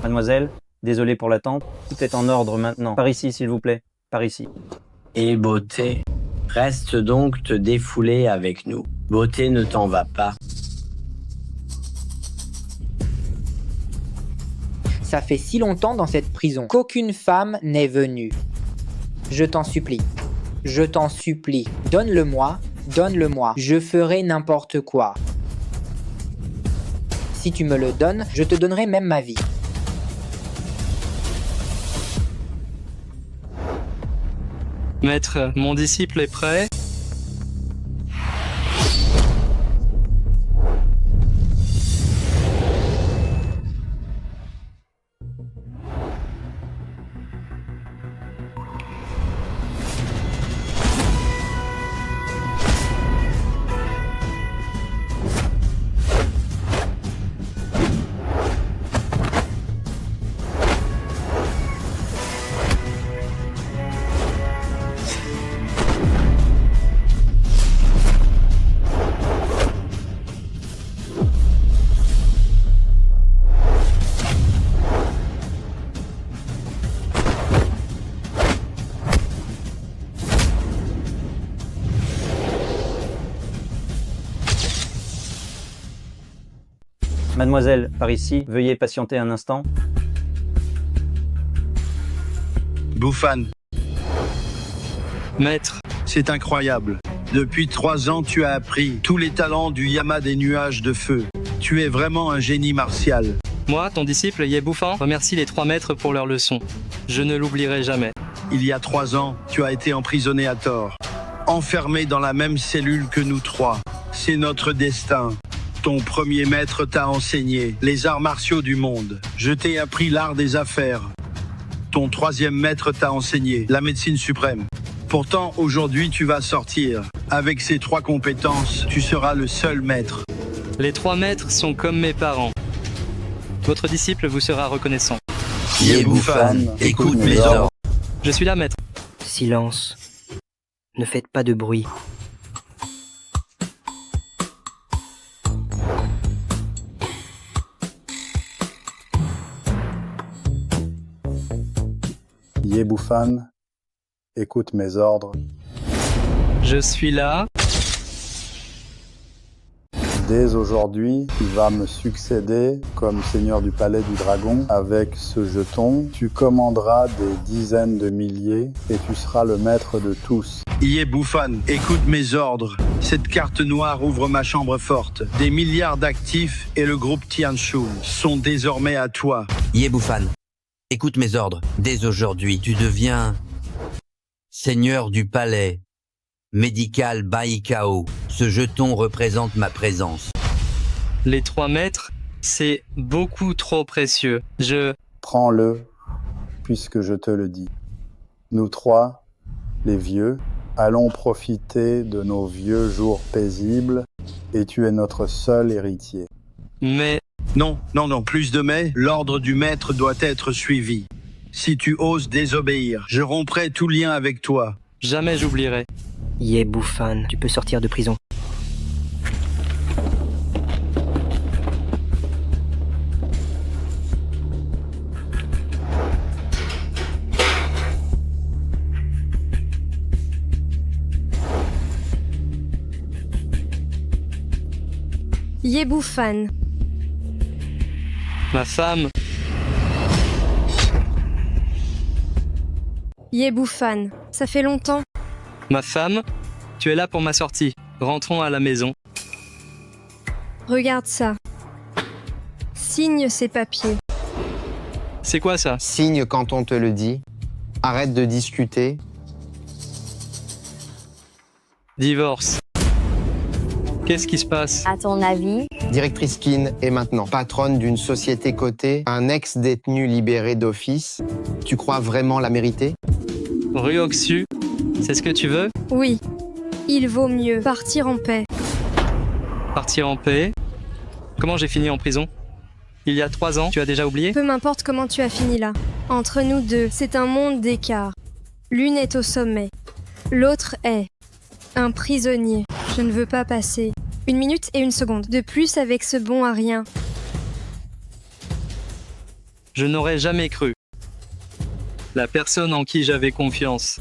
Mademoiselle, désolé pour l'attente. Tout est en ordre maintenant. Par ici, s'il vous plaît. Par ici. Et beauté, reste donc te défouler avec nous. Beauté, ne t'en va pas. Ça fait si longtemps dans cette prison qu'aucune femme n'est venue. Je t'en supplie. Je t'en supplie. Donne-le-moi. Donne-le-moi. Je ferai n'importe quoi. Si tu me le donnes, je te donnerai même ma vie. Maître, mon disciple est prêt. Mademoiselle, par ici, veuillez patienter un instant. Bouffane, Maître, c'est incroyable. Depuis 3 ans, tu as appris tous les talents du Yama des nuages de feu. Tu es vraiment un génie martial. moi, ton disciple Ye Bouffin, remercie les 3 maîtres pour leur leçon. Je ne l'oublierai jamais. Il y a 3 ans, tu as été emprisonné à tort. Enfermé dans la même cellule que nous 3. C'est notre destin. Ton premier maître t'a enseigné les arts martiaux du monde. Je t'ai appris l'art des affaires. Ton 3e maître t'a enseigné la médecine suprême. Pourtant, aujourd'hui, tu vas sortir. Avec ces 3 compétences, tu seras le seul maître. Les 3 maîtres sont comme mes parents. Votre disciple vous sera reconnaissant. Ye Bouffane, écoute mes ordres. Je suis là, maître. Silence. Ne faites pas de bruit. Ye Bouffane, écoute mes ordres. Je suis là. Dès aujourd'hui, tu vas me succéder comme seigneur du palais du dragon. Avec ce jeton, tu commanderas des dizaines de milliers et tu seras le maître de tous. Ye Bouffane, écoute mes ordres. Cette carte noire ouvre ma chambre forte. Des milliards d'actifs et le groupe Tianshun sont désormais à toi. Ye Bouffane, écoute mes ordres. Dès aujourd'hui, tu deviens seigneur du palais médical Baikao. Ce jeton représente ma présence. Les 3 maîtres, c'est beaucoup trop précieux. Prends-le, puisque je te le dis. Nous 3, les vieux, allons profiter de nos vieux jours paisibles et tu es notre seul héritier. Mais Non, non, non, plus de mais, l'ordre du maître doit être suivi. Si tu oses désobéir, je romprai tout lien avec toi. jamais j'oublierai. Ye Bouffane, tu peux sortir de prison. Ye Bouffane. Ma femme, Ye Bouffane. Ça fait longtemps. ma femme, tu es là pour ma sortie. Rentrons à la maison. Regarde ça. Signe ces papiers. C'est quoi ça? Signe quand on te le dit. Arrête de discuter. Divorce. Qu'est-ce qui se passe? À ton avis? Directrice Kin est maintenant patronne d'une société cotée, un ex-détenu libéré d'office. Tu crois vraiment la mériter? Ryoxu, c'est ce que tu veux? Oui. Il vaut mieux partir en paix. Partir en paix? Comment j'ai fini en prison? Il y a 3 ans, tu as déjà oublié? Peu m'importe comment tu as fini là. Entre nous deux, c'est un monde d'écart. L'une est au sommet. L'autre est un prisonnier. Je ne veux pas passer 1 minute et 1 seconde de plus avec ce bon à rien. Je n'aurais jamais cru. La personne en qui j'avais confiance.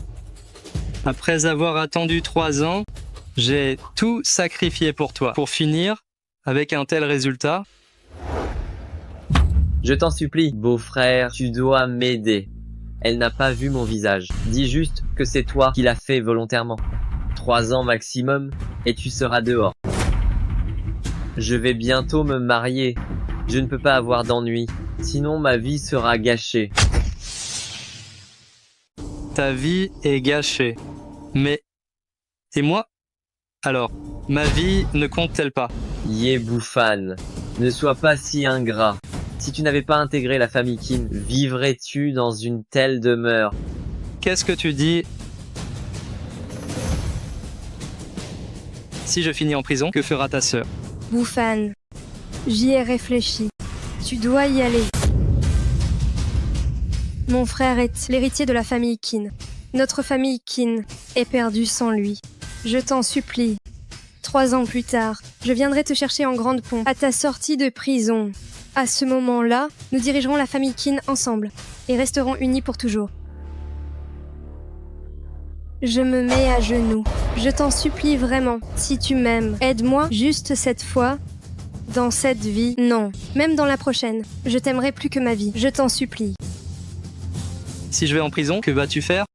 Après avoir attendu 3 ans, j'ai tout sacrifié pour toi. Pour finir, avec un tel résultat, Je t'en supplie, beau-frère, tu dois m'aider. Elle n'a pas vu mon visage. Dis juste que c'est toi qui l'as fait volontairement. 3 ans maximum, et tu seras dehors. Je vais bientôt me marier. Je ne peux pas avoir d'ennui, sinon ma vie sera gâchée. ta vie est gâchée. Mais... Et moi? Alors, ma vie ne compte-t-elle pas? Yé Bouffane, ne sois pas si ingrat. Si tu n'avais pas intégré la famille Qin, vivrais-tu dans une telle demeure? Qu'est-ce que tu dis? Si je finis en prison, que fera ta sœur? Bouffane, j'y ai réfléchi. Tu dois y aller. Mon frère est l'héritier de la famille Qin. Notre famille Qin est perdue sans lui. Je t'en supplie. 3 ans plus tard, je viendrai te chercher en grande pompe à ta sortie de prison. À ce moment-là, nous dirigerons la famille Qin ensemble et resterons unis pour toujours. Je me mets à genoux. Je t'en supplie vraiment. Si tu m'aimes, aide-moi juste cette fois. Dans cette vie, non. Même dans la prochaine. Je t'aimerai plus que ma vie. Je t'en supplie. Si je vais en prison, que vas-tu faire?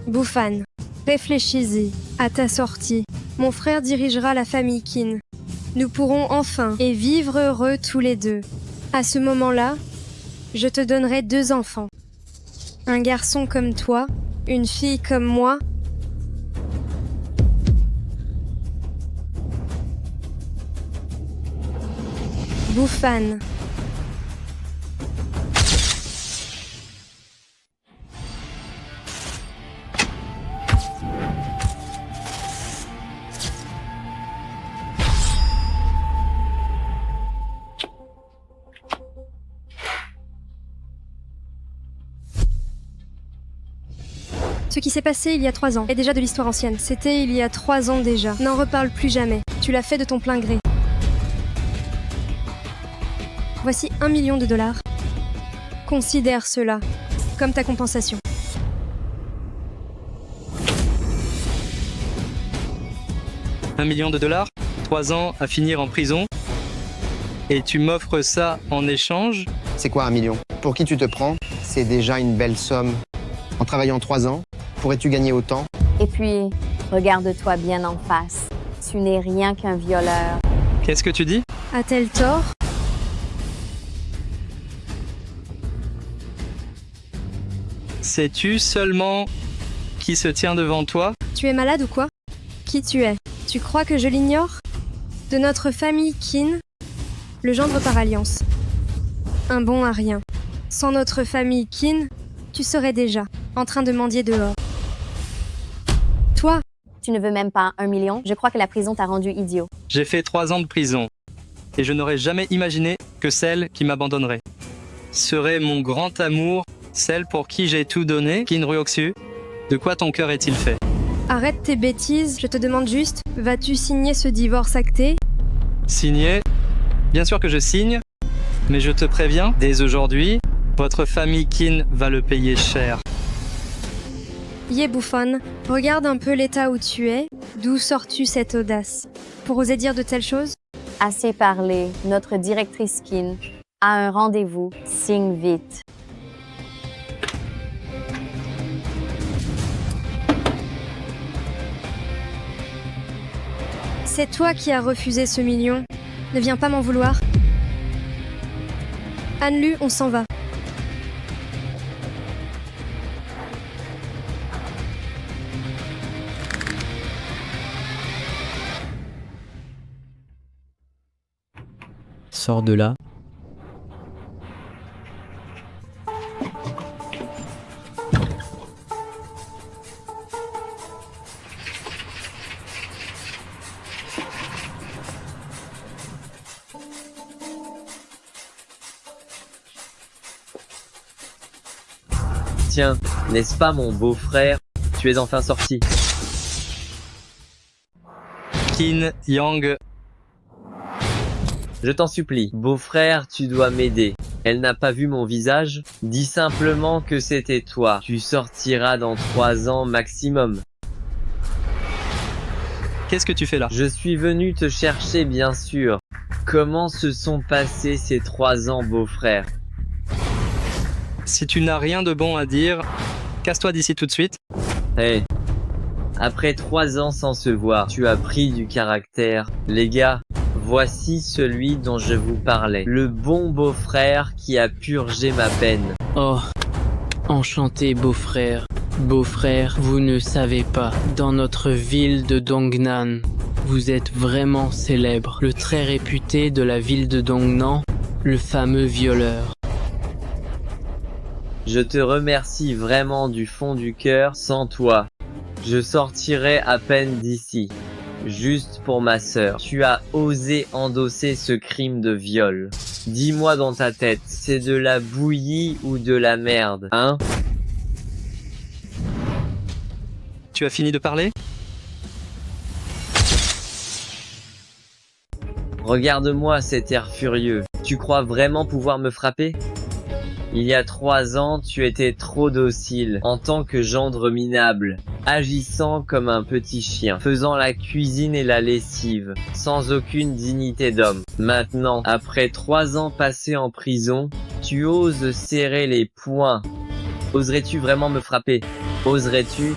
Bouffane, réfléchis-y. À ta sortie, mon frère dirigera la famille Qin. Nous pourrons enfin et vivre heureux tous les deux. À ce moment-là, je te donnerai 2 enfants. Un garçon comme toi, une fille comme moi. Bouffane. Ce qui s'est passé il y a 3 ans est déjà de l'histoire ancienne. C'était il y a 3 ans déjà. N'en reparle plus jamais. Tu l'as fait de ton plein gré. Voici $1 million. Considère cela comme ta compensation. $1 million? 3 ans à finir en prison? Et tu m'offres ça en échange? C'est quoi 1 million? Pour qui tu te prends? C'est déjà une belle somme. En travaillant 3 ans, pourrais-tu gagner autant? Et puis, regarde-toi bien en face. Tu n'es rien qu'un violeur. Qu'est-ce que tu dis? A-t-elle tort? Sais-tu seulement qui se tient devant toi? Tu es malade ou quoi? Qui tu es? Tu crois que je l'ignore? De notre famille Qin, le gendre par alliance. Un bon à rien. Sans notre famille Qin, tu serais déjà en train de mendier dehors. Toi? Tu ne veux même pas 1 million? Je crois que la prison t'a rendu idiot. J'ai fait 3 ans de prison. Et je n'aurais jamais imaginé que celle qui m'abandonnerait serait mon grand amour, celle pour qui j'ai tout donné. Qin Ruoxu, de quoi ton cœur est-il fait? Arrête tes bêtises, je te demande juste, vas-tu signer ce divorce acté? Signer? Bien sûr que je signe, mais je te préviens, dès aujourd'hui, votre famille Qin va le payer cher. Yé Bouffane, regarde un peu l'état où tu es. D'où sors-tu cette audace? Pour oser dire de telles choses? Assez parlé. Notre directrice Qin a un rendez-vous. Signe vite. C'est toi qui as refusé ce million. Ne viens pas m'en vouloir. Anne-Lu, on s'en va. Sors de là. Tiens, n'est-ce pas mon beau-frère? Tu es enfin sorti. Qin Yang. Je t'en supplie. Beau-frère, tu dois m'aider. Elle n'a pas vu mon visage? Dis simplement que c'était toi. Tu sortiras dans 3 ans maximum. Qu'est-ce que tu fais là? Je suis venu te chercher, bien sûr. Comment se sont passés ces 3 ans, beau-frère? Si tu n'as rien de bon à dire, casse-toi d'ici tout de suite. Hey. Après 3 ans sans se voir, tu as pris du caractère. Les gars, voici celui dont je vous parlais. Le bon beau-frère qui a purgé ma peine. Oh, enchanté beau-frère. Beau-frère, vous ne savez pas, dans notre ville de Dongnan, vous êtes vraiment célèbre. Le très réputé de la ville de Dongnan, le fameux violeur. Je te remercie vraiment du fond du cœur. Sans toi, je sortirais à peine d'ici. Juste pour ma sœur. Tu as osé endosser ce crime de viol. Dis-moi dans ta tête, c'est de la bouillie ou de la merde, hein? Tu as fini de parler? Regarde-moi cet air furieux. Tu crois vraiment pouvoir me frapper? Il y a 3 ans, tu étais trop docile en tant que gendre minable, agissant comme un petit chien, faisant la cuisine et la lessive, sans aucune dignité d'homme. Maintenant, après 3 ans passés en prison, tu oses serrer les poings. Oserais-tu vraiment me frapper? Oserais-tu?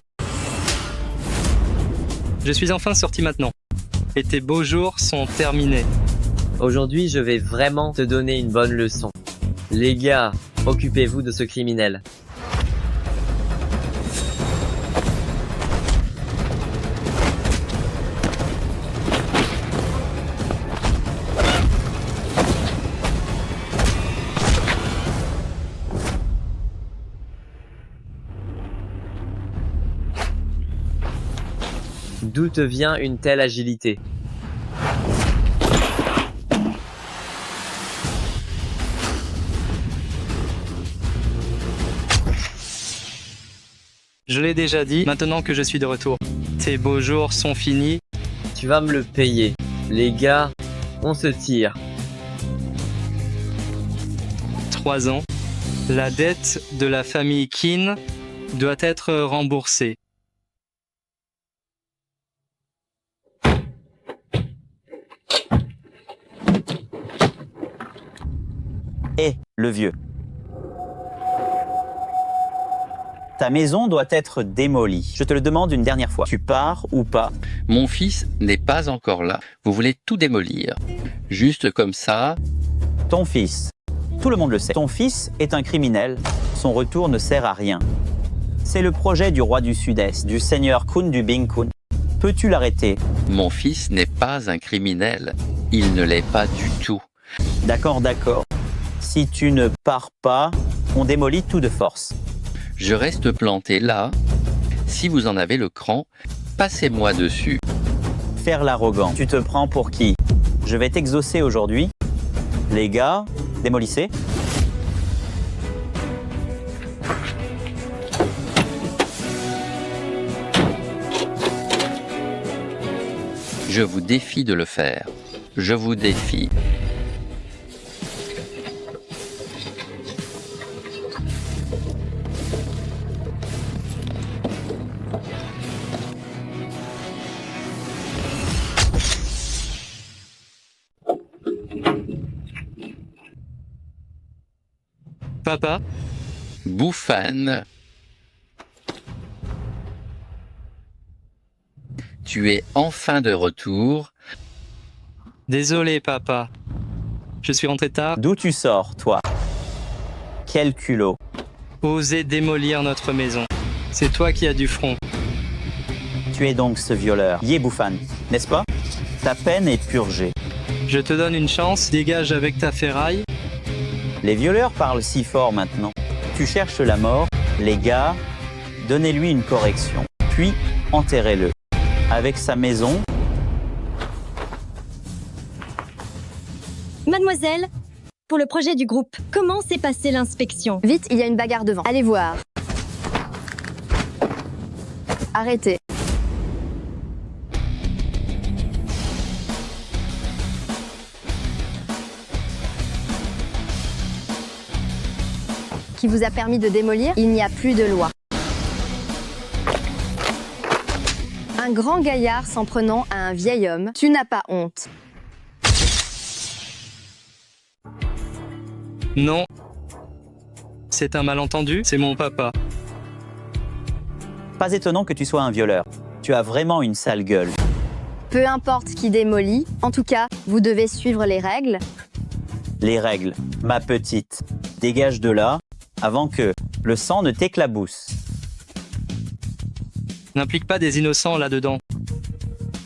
Je suis enfin sorti maintenant. Et tes beaux jours sont terminés. Aujourd'hui, je vais vraiment te donner une bonne leçon. Les gars, occupez-vous de ce criminel. D'où te vient une telle agilité? Je l'ai déjà dit, maintenant que je suis de retour. Tes beaux jours sont finis. Tu vas me le payer. Les gars, on se tire. 3 ans. La dette de la famille Qin doit être remboursée. Hé, le vieux. Ta maison doit être démolie. Je te le demande une dernière fois. Tu pars ou pas? Mon fils n'est pas encore là. Vous voulez tout démolir. Juste comme ça. Ton fils. Tout le monde le sait. Ton fils est un criminel. Son retour ne sert à rien. C'est le projet du roi du Sud-Est, du seigneur Kun du Bing Kun. Peux-tu l'arrêter? Mon fils n'est pas un criminel. Il ne l'est pas du tout. D'accord, d'accord. Si tu ne pars pas, on démolit tout de force. Je reste planté là. Si vous en avez le cran, passez-moi dessus. Faire l'arrogant. Tu te prends pour qui? Je vais t'exaucer aujourd'hui. Les gars, démolissez. Je vous défie de le faire. Je vous défie. Papa? Bouffane. Tu es enfin de retour. Désolé, papa. Je suis rentré tard. D'où tu sors, toi? Quel culot. Oser démolir notre maison. C'est toi qui as du front. Tu es donc ce violeur, Ye Bufan, n'est-ce pas? Ta peine est purgée. Je te donne une chance, dégage avec ta ferraille. Les violeurs parlent si fort maintenant. Tu cherches la mort, les gars, donnez-lui une correction, puis enterrez-le. Avec sa maison. Mademoiselle, pour le projet du groupe, comment s'est passée l'inspection? Vite, il y a une bagarre devant. Allez voir. Arrêtez. qui vous a permis de démolir, il n'y a plus de loi. Un grand gaillard s'en prenant à un vieil homme, tu n'as pas honte. Non. C'est un malentendu, c'est mon papa. Pas étonnant que tu sois un violeur. Tu as vraiment une sale gueule. Peu importe qui démolit, en tout cas, vous devez suivre les règles. Les règles, ma petite. Dégage de là, avant que le sang ne t'éclabousse. N'implique pas des innocents là-dedans.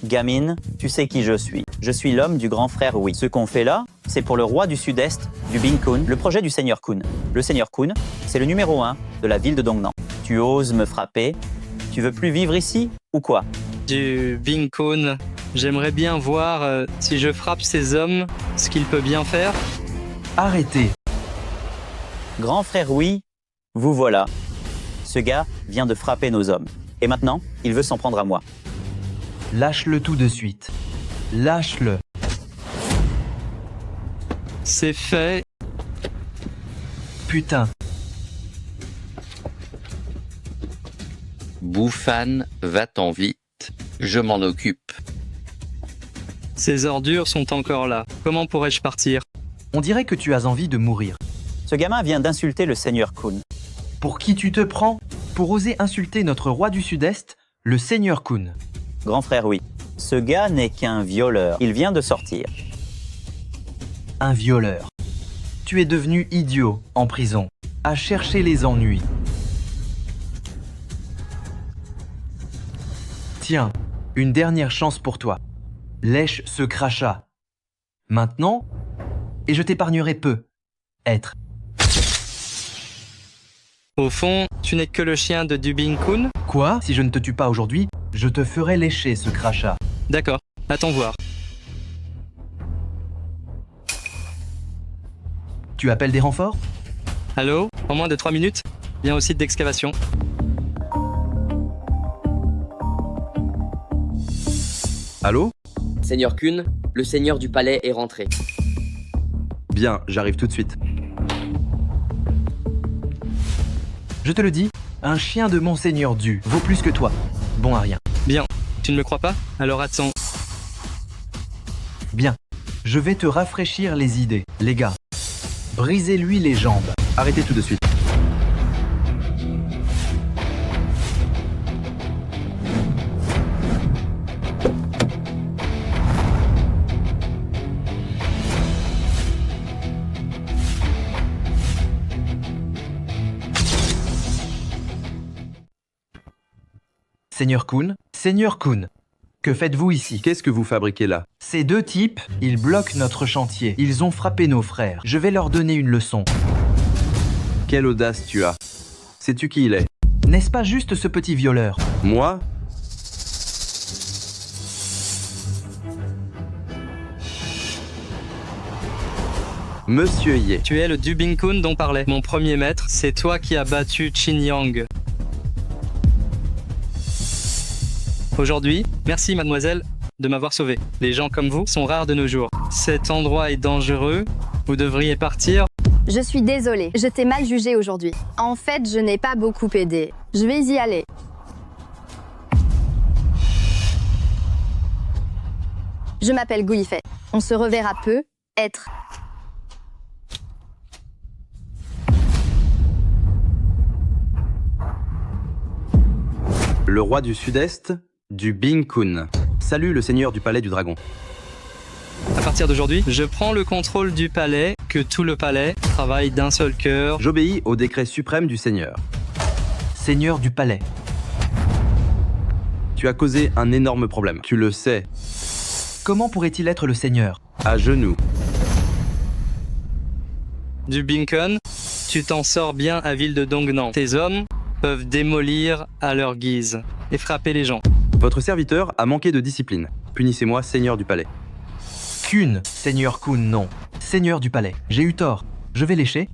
Gamine, tu sais qui je suis. Je suis l'homme du grand frère Oui. Ce qu'on fait là, c'est pour le roi du sud-est, du Bing Kun, le projet du Seigneur Kun. Le Seigneur Kun, c'est le numéro 1 de la ville de Dongnan. Tu oses me frapper? Tu veux plus vivre ici ou quoi? Du Bing Kun, j'aimerais bien voir si je frappe ces hommes, ce qu'il peut bien faire. Arrêtez. Grand frère Oui, vous voilà. Ce gars vient de frapper nos hommes. Et maintenant, il veut s'en prendre à moi. Lâche-le tout de suite. Lâche-le. C'est fait. Putain. Bouffane, va-t'en vite. Je m'en occupe. Ces ordures sont encore là. Comment pourrais-je partir? On dirait que tu as envie de mourir. Ce gamin vient d'insulter le Seigneur Kun. Pour qui tu te prends? Pour oser insulter notre roi du Sud-Est, le Seigneur Kun. Grand frère Oui, ce gars n'est qu'un violeur. Il vient de sortir. Un violeur. Tu es devenu idiot en prison, à chercher les ennuis. Tiens, une dernière chance pour toi. Lèche ce crachat. Maintenant, et je t'épargnerai peu. Être. Au fond, tu n'es que le chien de du Bing Kun? Quoi? Si je ne te tue pas aujourd'hui, je te ferai lécher ce crachat. D'accord, attends voir. Tu appelles des renforts? Allô? En moins de 3 minutes? Viens au site d'excavation. Allô? Seigneur Kun, le seigneur du palais est rentré. Bien, j'arrive tout de suite. Je te le dis, un chien de Monseigneur Du vaut plus que toi. Bon à rien. Bien, tu ne me crois pas? Alors attends. Bien, je vais te rafraîchir les idées. Les gars, brisez-lui les jambes. Arrêtez tout de suite. Seigneur Kun, que faites-vous ici? Qu'est-ce que vous fabriquez là? Ces deux types, ils bloquent notre chantier. Ils ont frappé nos frères. Je vais leur donner une leçon. Quelle audace tu as. Sais-tu qui il est? N'est-ce pas juste ce petit violeur? Moi? Monsieur Ye. Tu es le Du Bing Kun dont parlait mon premier maître. C'est toi qui as battu Qin Yang. Aujourd'hui, merci mademoiselle de m'avoir sauvé. Les gens comme vous sont rares de nos jours. Cet endroit est dangereux. Vous devriez partir. Je suis désolée, je t'ai mal jugé aujourd'hui. En fait, je n'ai pas beaucoup aidé. Je vais y aller. Je m'appelle Guifei. On se reverra peu. Être. Le roi du Sud-Est, du Bing Kun. Salut le seigneur du palais du dragon. À partir d'aujourd'hui, je prends le contrôle du palais, que tout le palais travaille d'un seul cœur. J'obéis au décret suprême du seigneur. Seigneur du palais. Tu as causé un énorme problème, tu le sais. Comment pourrait-il être le seigneur? À genoux. Du Bing Kun, tu t'en sors bien à ville de Dongnan. Tes hommes peuvent démolir à leur guise et frapper les gens. Votre serviteur a manqué de discipline. Punissez-moi, seigneur du palais. Kun, seigneur Kun, non. Seigneur du palais. J'ai eu tort. Je vais lécher.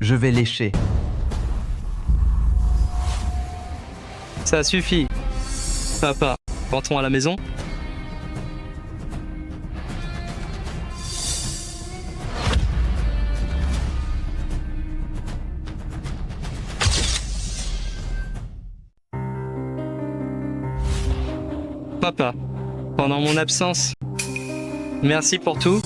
Je vais lécher. Ça suffit. Papa, rentrons à la maison. Pourquoi pas? Pendant mon absence. Merci pour tout.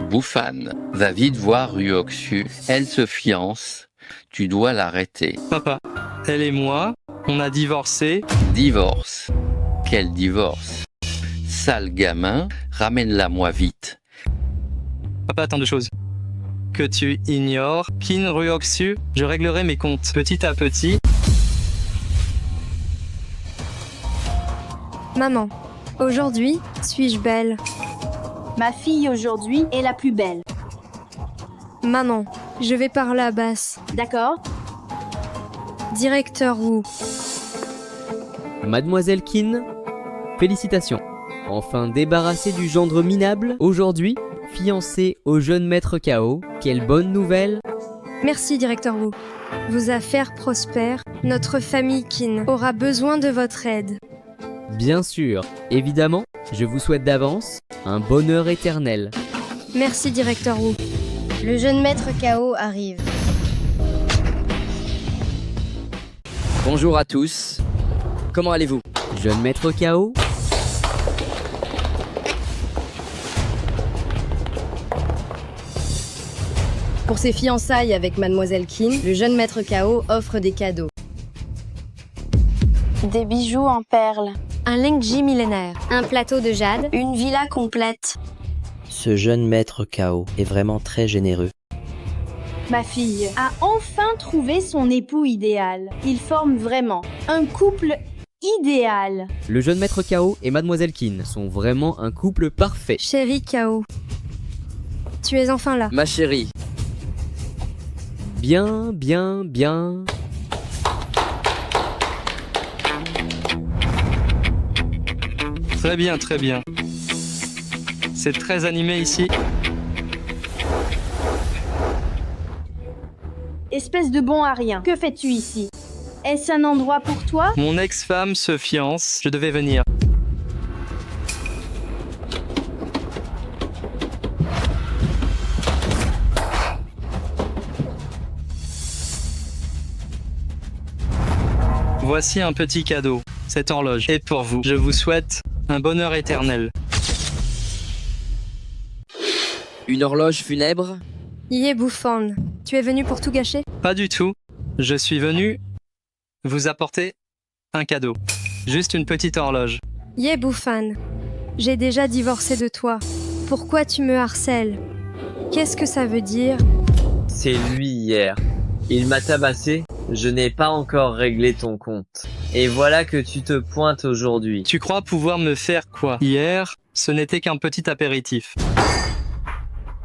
Bouffane va vite voir Ruoxu. Elle se fiance. Tu dois l'arrêter. Papa, elle et moi, on a divorcé. Divorce. Quel divorce? Sale gamin, ramène-la moi vite. Papa attend deux choses. Que tu ignores, Kin Ruoxu, je réglerai mes comptes petit à petit. Maman, aujourd'hui, suis-je belle? Ma fille aujourd'hui est la plus belle. Maman, je vais parler à basse. D'accord. Directeur Wu. Mademoiselle Kin, félicitations. Enfin débarrassée du gendre minable, aujourd'hui, fiancée au jeune maître Kao. Quelle bonne nouvelle! Merci, directeur Wu. Vos affaires prospèrent. Notre famille Kin aura besoin de votre aide. Bien sûr, évidemment, je vous souhaite d'avance un bonheur éternel. Merci, directeur Wu. Le jeune maître Kao arrive. Bonjour à tous. Comment allez-vous? Jeune maître Kao? Pour ses fiançailles avec Mademoiselle Kin, le jeune maître Kao offre des cadeaux. Des bijoux en perles. Un Lingji millénaire. Un plateau de jade. Une villa complète. Ce jeune maître Kao est vraiment très généreux. Ma fille a enfin trouvé son époux idéal. Ils forment vraiment un couple idéal. Le jeune maître Kao et Mademoiselle Kin sont vraiment un couple parfait. Chérie Kao, tu es enfin là. Ma chérie. Bien, bien, bien. Très bien, très bien. C'est très animé ici. Espèce de bon à rien. Que fais-tu ici? Est-ce un endroit pour toi? Mon ex-femme se fiance. Je devais venir. Voici un petit cadeau. Cette horloge est pour vous. Je vous souhaite un bonheur éternel. Une horloge funèbre? Yé Bouffon, tu es venu pour tout gâcher? Pas du tout. Je suis venu vous apporter un cadeau. Juste une petite horloge. Yé Bouffon, j'ai déjà divorcé de toi. Pourquoi tu me harcèles? Qu'est-ce que ça veut dire? C'est lui hier. Il m'a tabassé. Je n'ai pas encore réglé ton compte. Et voilà que tu te pointes aujourd'hui. Tu crois pouvoir me faire quoi? Hier, ce n'était qu'un petit apéritif.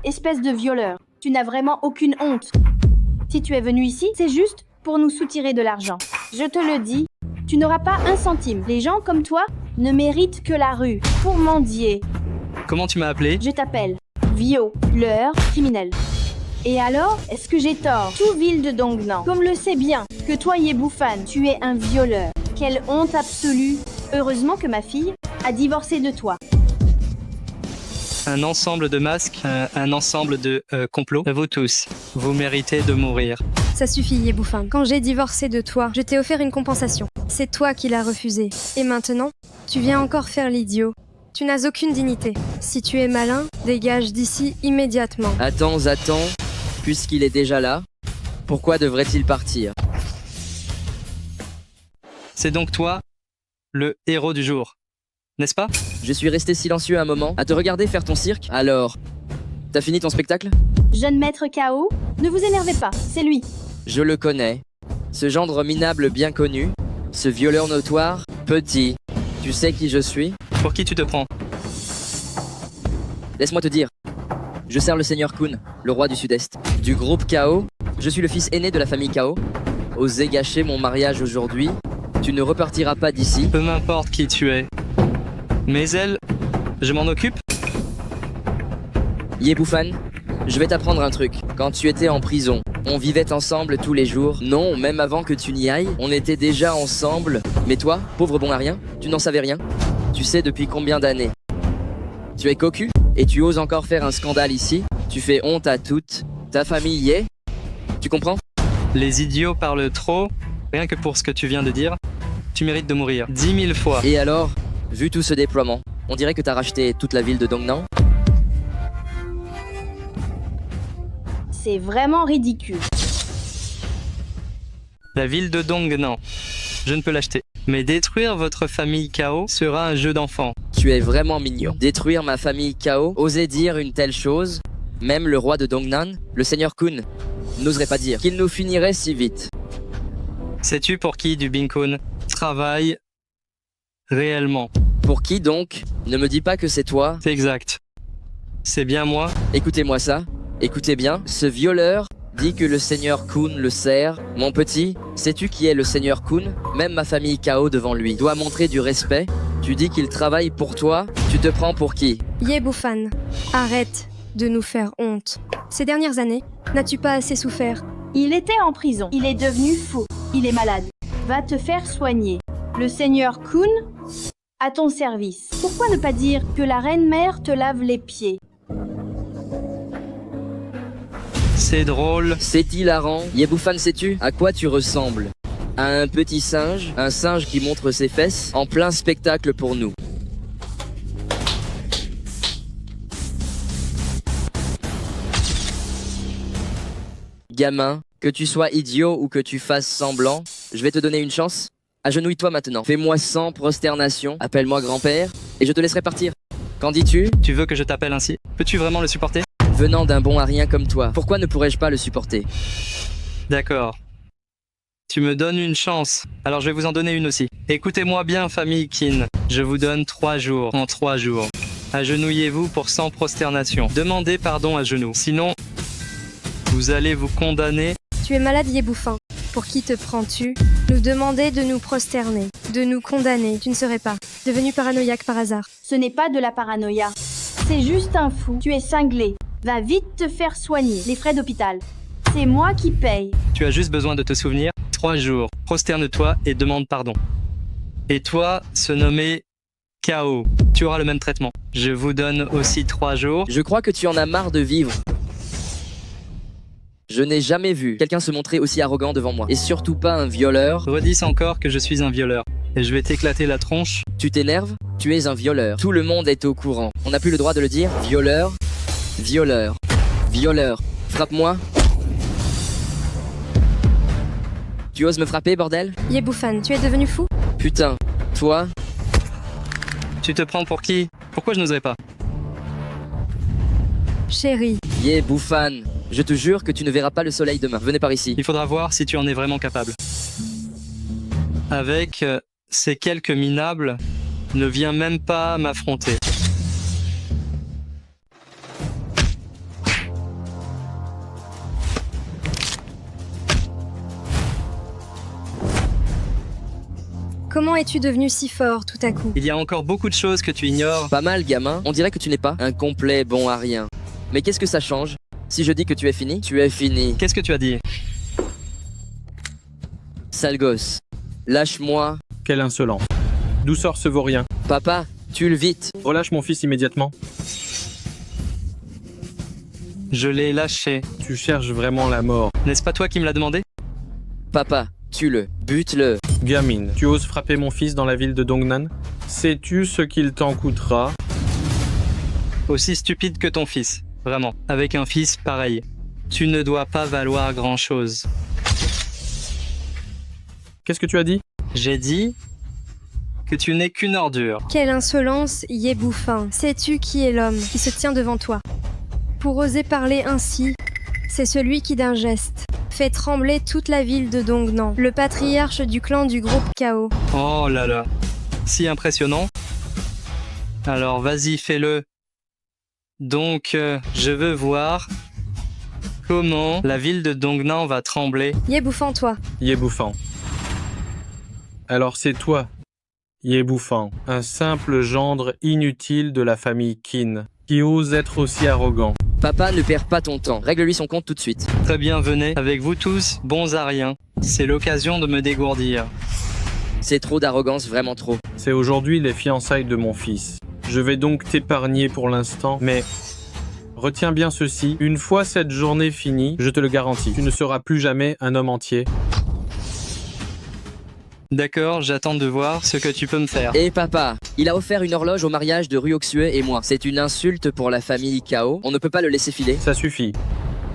Espèce de violeur. Tu n'as vraiment aucune honte. Si tu es venu ici, c'est juste pour nous soutirer de l'argent. Je te le dis, tu n'auras pas un centime. Les gens comme toi ne méritent que la rue pour mendier. Comment tu m'as appelé? Je t'appelle violeur criminel. Et alors, est-ce que j'ai tort? Tout ville de Dongnan, comme le sait bien, que toi Yé Bouffane, tu es un violeur. Quelle honte absolue. Heureusement que ma fille a divorcé de toi. Un ensemble de masques, un ensemble de complots. Vous tous, vous méritez de mourir. Ça suffit, Yé Bouffon. Quand j'ai divorcé de toi, je t'ai offert une compensation. C'est toi qui l'as refusée. Et maintenant, tu viens encore faire l'idiot. Tu n'as aucune dignité. Si tu es malin, dégage d'ici immédiatement. Attends. Puisqu'il est déjà là, pourquoi devrait-il partir? C'est donc toi, le héros du jour, n'est-ce pas? Je suis resté silencieux un moment, à te regarder faire ton cirque. Alors, t'as fini ton spectacle? Jeune maître Kao, ne vous énervez pas, c'est lui. Je le connais. Ce gendre minable bien connu, ce violeur notoire, petit. Tu sais qui je suis? Pour qui tu te prends? Laisse-moi te dire. Je sers le seigneur Kun, le roi du Sud-Est. Du groupe Kao, je suis le fils aîné de la famille Kao. Osez gâcher mon mariage aujourd'hui, tu ne repartiras pas d'ici. Peu m'importe qui tu es. Mais elle, je m'en occupe. Yé Bouffane, je vais t'apprendre un truc. Quand tu étais en prison, on vivait ensemble tous les jours. Non, même avant que tu n'y ailles, on était déjà ensemble. Mais toi, pauvre bon à rien, tu n'en savais rien. Tu sais depuis combien d'années? Tu es cocu et tu oses encore faire un scandale ici. Tu fais honte à toute ta famille y est. Tu comprends? Les idiots parlent trop, rien que pour ce que tu viens de dire. Tu mérites de mourir 10 000 fois. Et alors, vu tout ce déploiement, on dirait que t'as racheté toute la ville de Dongnan? C'est vraiment ridicule. La ville de Dongnan. Je ne peux l'acheter. Mais détruire votre famille Kao sera un jeu d'enfant. Tu es vraiment mignon. Détruire ma famille Kao, oser dire une telle chose? Même le roi de Dongnan, le seigneur Kun, n'oserait pas dire qu'il nous finirait si vite. Sais-tu pour qui du Bin-kun travaille réellement? Pour qui donc? Ne me dis pas que c'est toi. C'est exact. C'est bien moi. Écoutez-moi ça. Écoutez bien. Ce violeur dit que le seigneur Kun le sert. Mon petit, sais-tu qui est le seigneur Kun? Même ma famille Kao devant lui doit montrer du respect. Tu dis qu'il travaille pour toi. Tu te prends pour qui? Yebufan, arrête de nous faire honte. Ces dernières années, n'as-tu pas assez souffert? Il était en prison. Il est devenu fou. Il est malade. Va te faire soigner. Le seigneur Kun, à ton service. Pourquoi ne pas dire que la reine-mère te lave les pieds? C'est drôle. C'est hilarant. Yebufan, sais-tu à quoi tu ressembles? À un petit singe, un singe qui montre ses fesses en plein spectacle pour nous. Gamin, que tu sois idiot ou que tu fasses semblant, je vais te donner une chance. Agenouille-toi maintenant. Fais-moi 100 prosternations, appelle-moi grand-père, et je te laisserai partir. Qu'en dis-tu? Tu veux que je t'appelle ainsi? Peux-tu vraiment le supporter? Venant d'un bon à rien comme toi, pourquoi ne pourrais-je pas le supporter? D'accord. Tu me donnes une chance, alors je vais vous en donner une aussi. Écoutez-moi bien, famille Qin. Je vous donne 3 jours. En 3 jours, agenouillez-vous pour 100 prosternations. Demandez pardon à genoux. Sinon, vous allez vous condamner. Tu es malade, Yebufan. Pour qui te prends-tu? Nous demander de nous prosterner, de nous condamner. Tu ne serais pas devenu paranoïaque par hasard. Ce n'est pas de la paranoïa. C'est juste un fou. Tu es cinglé. Va vite te faire soigner. Les frais d'hôpital. C'est moi qui paye. Tu as juste besoin de te souvenir. 3 jours. Prosterne-toi et demande pardon. Et toi, se nommer Kao. Tu auras le même traitement. Je vous donne aussi 3 jours. Je crois que tu en as marre de vivre. Je n'ai jamais vu quelqu'un se montrer aussi arrogant devant moi. Et surtout pas un violeur. Redis encore que je suis un violeur. Et je vais t'éclater la tronche. Tu t'énerves? Tu es un violeur. Tout le monde est au courant. On n'a plus le droit de le dire. Violeur. Violeur. Violeur. Frappe-moi. Tu oses me frapper, bordel? Yebufan, tu es devenu fou? Putain. Toi? Tu te prends pour qui? Pourquoi je n'oserais pas? Chérie. Yebufan. Je te jure que tu ne verras pas le soleil demain. Venez par ici. Il faudra voir si tu en es vraiment capable. Avec ces quelques minables, ne viens même pas m'affronter. Comment es-tu devenu si fort tout à coup? Il y a encore beaucoup de choses que tu ignores. Pas mal, gamin. On dirait que tu n'es pas un complet bon à rien. Mais qu'est-ce que ça change? Si je dis que tu es fini, tu es fini. Qu'est-ce que tu as dit? Sale gosse. Lâche-moi. Quel insolent. D'où sort ce vaurien? Papa, tue-le vite. Relâche mon fils immédiatement. Je l'ai lâché. Tu cherches vraiment la mort. N'est-ce pas toi qui me l'as demandé? Papa, tue-le. Bute-le. Gamine, tu oses frapper mon fils dans la ville de Dongnan? Sais-tu ce qu'il t'en coûtera? Aussi stupide que ton fils. Vraiment. Avec un fils pareil. Tu ne dois pas valoir grand-chose. Qu'est-ce que tu as dit? J'ai dit que tu n'es qu'une ordure. Quelle insolence, Yebufan. Sais-tu qui est l'homme qui se tient devant toi? Pour oser parler ainsi, c'est celui qui d'un geste fait trembler toute la ville de Dongnan, le patriarche du clan du groupe Kao. Oh là là, si impressionnant. Alors vas-y, fais-le. Donc, je veux voir comment la ville de Dongnan va trembler. Yebufan, toi. Yebufan. Alors c'est toi, Yebufan, un simple gendre inutile de la famille Qin, qui ose être aussi arrogant. Papa, ne perds pas ton temps. Règle-lui son compte tout de suite. Très bien, venez. Avec vous tous, bons à rien. C'est l'occasion de me dégourdir. C'est trop d'arrogance, vraiment trop. C'est aujourd'hui les fiançailles de mon fils. Je vais donc t'épargner pour l'instant, mais retiens bien ceci. Une fois cette journée finie, je te le garantis, tu ne seras plus jamais un homme entier. D'accord, j'attends de voir ce que tu peux me faire. Et papa, il a offert une horloge au mariage de Ryuoxue et moi. C'est une insulte pour la famille Kao. On ne peut pas le laisser filer. Ça suffit.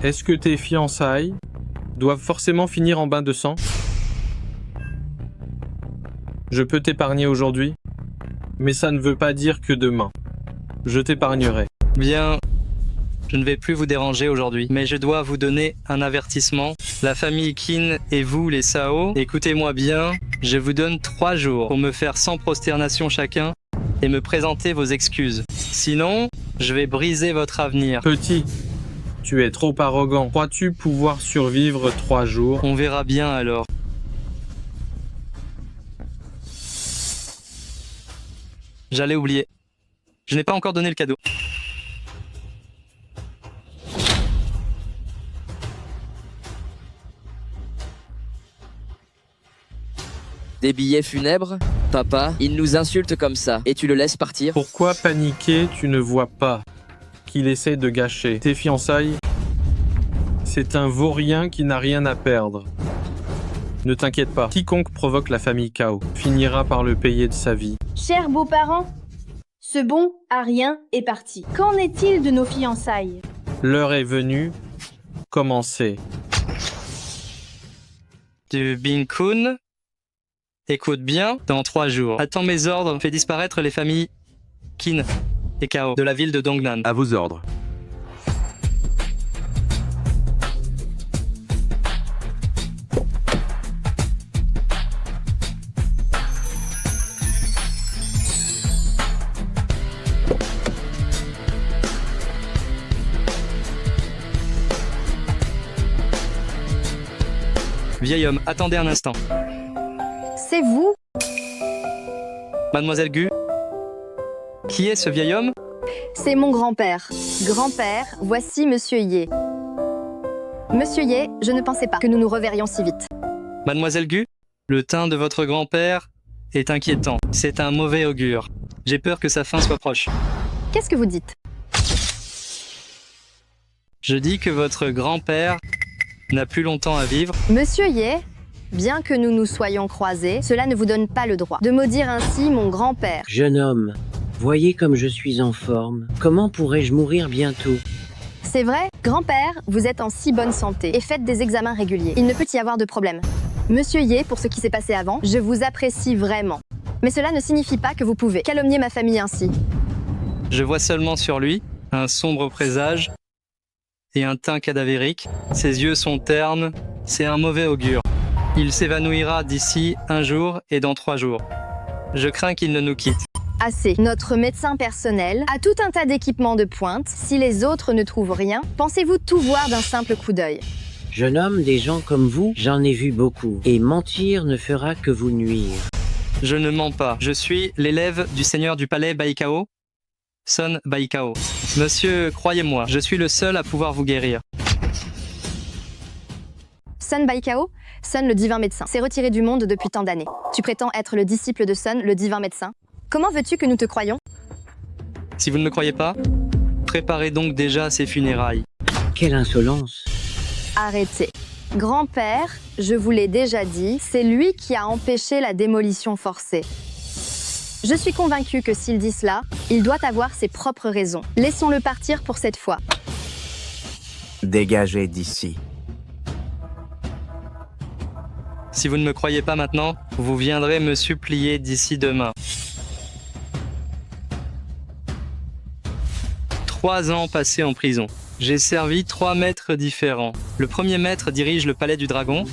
Est-ce que tes fiançailles doivent forcément finir en bain de sang? Je peux t'épargner aujourd'hui, mais ça ne veut pas dire que demain. Je t'épargnerai. Bien, je ne vais plus vous déranger aujourd'hui, mais je dois vous donner un avertissement. La famille Qin et vous, les Sao, écoutez-moi bien, je vous donne 3 jours pour me faire sans prosternation chacun et me présenter vos excuses. Sinon, je vais briser votre avenir. Petit, tu es trop arrogant. Crois-tu pouvoir survivre 3 jours? On verra bien alors. J'allais oublier. Je n'ai pas encore donné le cadeau. Des billets funèbres? Papa, il nous insulte comme ça et tu le laisses partir? Pourquoi paniquer? Tu ne vois pas qu'il essaie de gâcher tes fiançailles? C'est un vaurien qui n'a rien à perdre. Ne t'inquiète pas, quiconque provoque la famille Kao finira par le payer de sa vie. Chers beaux-parents, ce bon à rien est parti. Qu'en est-il de nos fiançailles? L'heure est venue. Commencez. Du Bin-kun. Écoute bien, dans 3 jours. Attends mes ordres, fais disparaître les familles Qin et Kao de la ville de Dongnan. À vos ordres. Vieil homme, attendez un instant. C'est vous? Mademoiselle Gu, qui est ce vieil homme? C'est mon grand-père. Grand-père, voici Monsieur Ye. Monsieur Ye, je ne pensais pas que nous nous reverrions si vite. Mademoiselle Gu, le teint de votre grand-père est inquiétant. C'est un mauvais augure. J'ai peur que sa fin soit proche. Qu'est-ce que vous dites? Je dis que votre grand-père n'a plus longtemps à vivre. Monsieur Ye, bien que nous nous soyons croisés, cela ne vous donne pas le droit de maudire ainsi mon grand-père. Jeune homme, voyez comme je suis en forme. Comment pourrais-je mourir bientôt? C'est vrai, grand-père, vous êtes en si bonne santé et faites des examens réguliers. Il ne peut y avoir de problème. Monsieur Ye, pour ce qui s'est passé avant, je vous apprécie vraiment. Mais cela ne signifie pas que vous pouvez calomnier ma famille ainsi. Je vois seulement sur lui un sombre présage et un teint cadavérique. Ses yeux sont ternes, c'est un mauvais augure. Il s'évanouira d'ici 1 jour et dans 3 jours. Je crains qu'il ne nous quitte. Assez. Notre médecin personnel a tout un tas d'équipements de pointe. Si les autres ne trouvent rien, pensez-vous tout voir d'un simple coup d'œil? Jeune homme, des gens comme vous, j'en ai vu beaucoup. Et mentir ne fera que vous nuire. Je ne mens pas. Je suis l'élève du seigneur du palais Baikao, Son Baikao. Monsieur, croyez-moi, je suis le seul à pouvoir vous guérir. Son Baikao, Sun le divin médecin, s'est retiré du monde depuis tant d'années. Tu prétends être le disciple de Sun, le divin médecin. Comment veux-tu que nous te croyions? Si vous ne me croyez pas, préparez donc déjà ces funérailles. Quelle insolence! Arrêtez. Grand-père, je vous l'ai déjà dit, c'est lui qui a empêché la démolition forcée. Je suis convaincue que s'il dit cela, il doit avoir ses propres raisons. Laissons-le partir pour cette fois. Dégagez d'ici. Si vous ne me croyez pas maintenant, vous viendrez me supplier d'ici demain. 3 ans passés en prison. J'ai servi 3 maîtres différents. Le premier maître dirige le palais du dragon,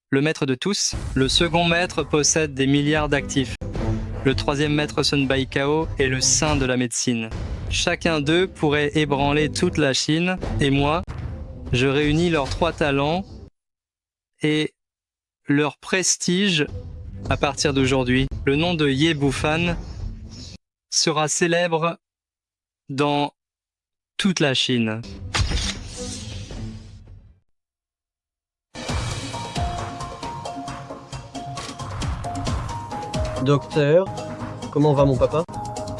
le maître de tous. Le second maître possède des milliards d'actifs. Le troisième maître Son Baikao est le saint de la médecine. Chacun d'eux pourrait ébranler toute la Chine, et moi, je réunis leurs 3 talents et leur prestige. À partir d'aujourd'hui, le nom de Ye Bufan sera célèbre dans toute la Chine. Docteur, comment va mon papa?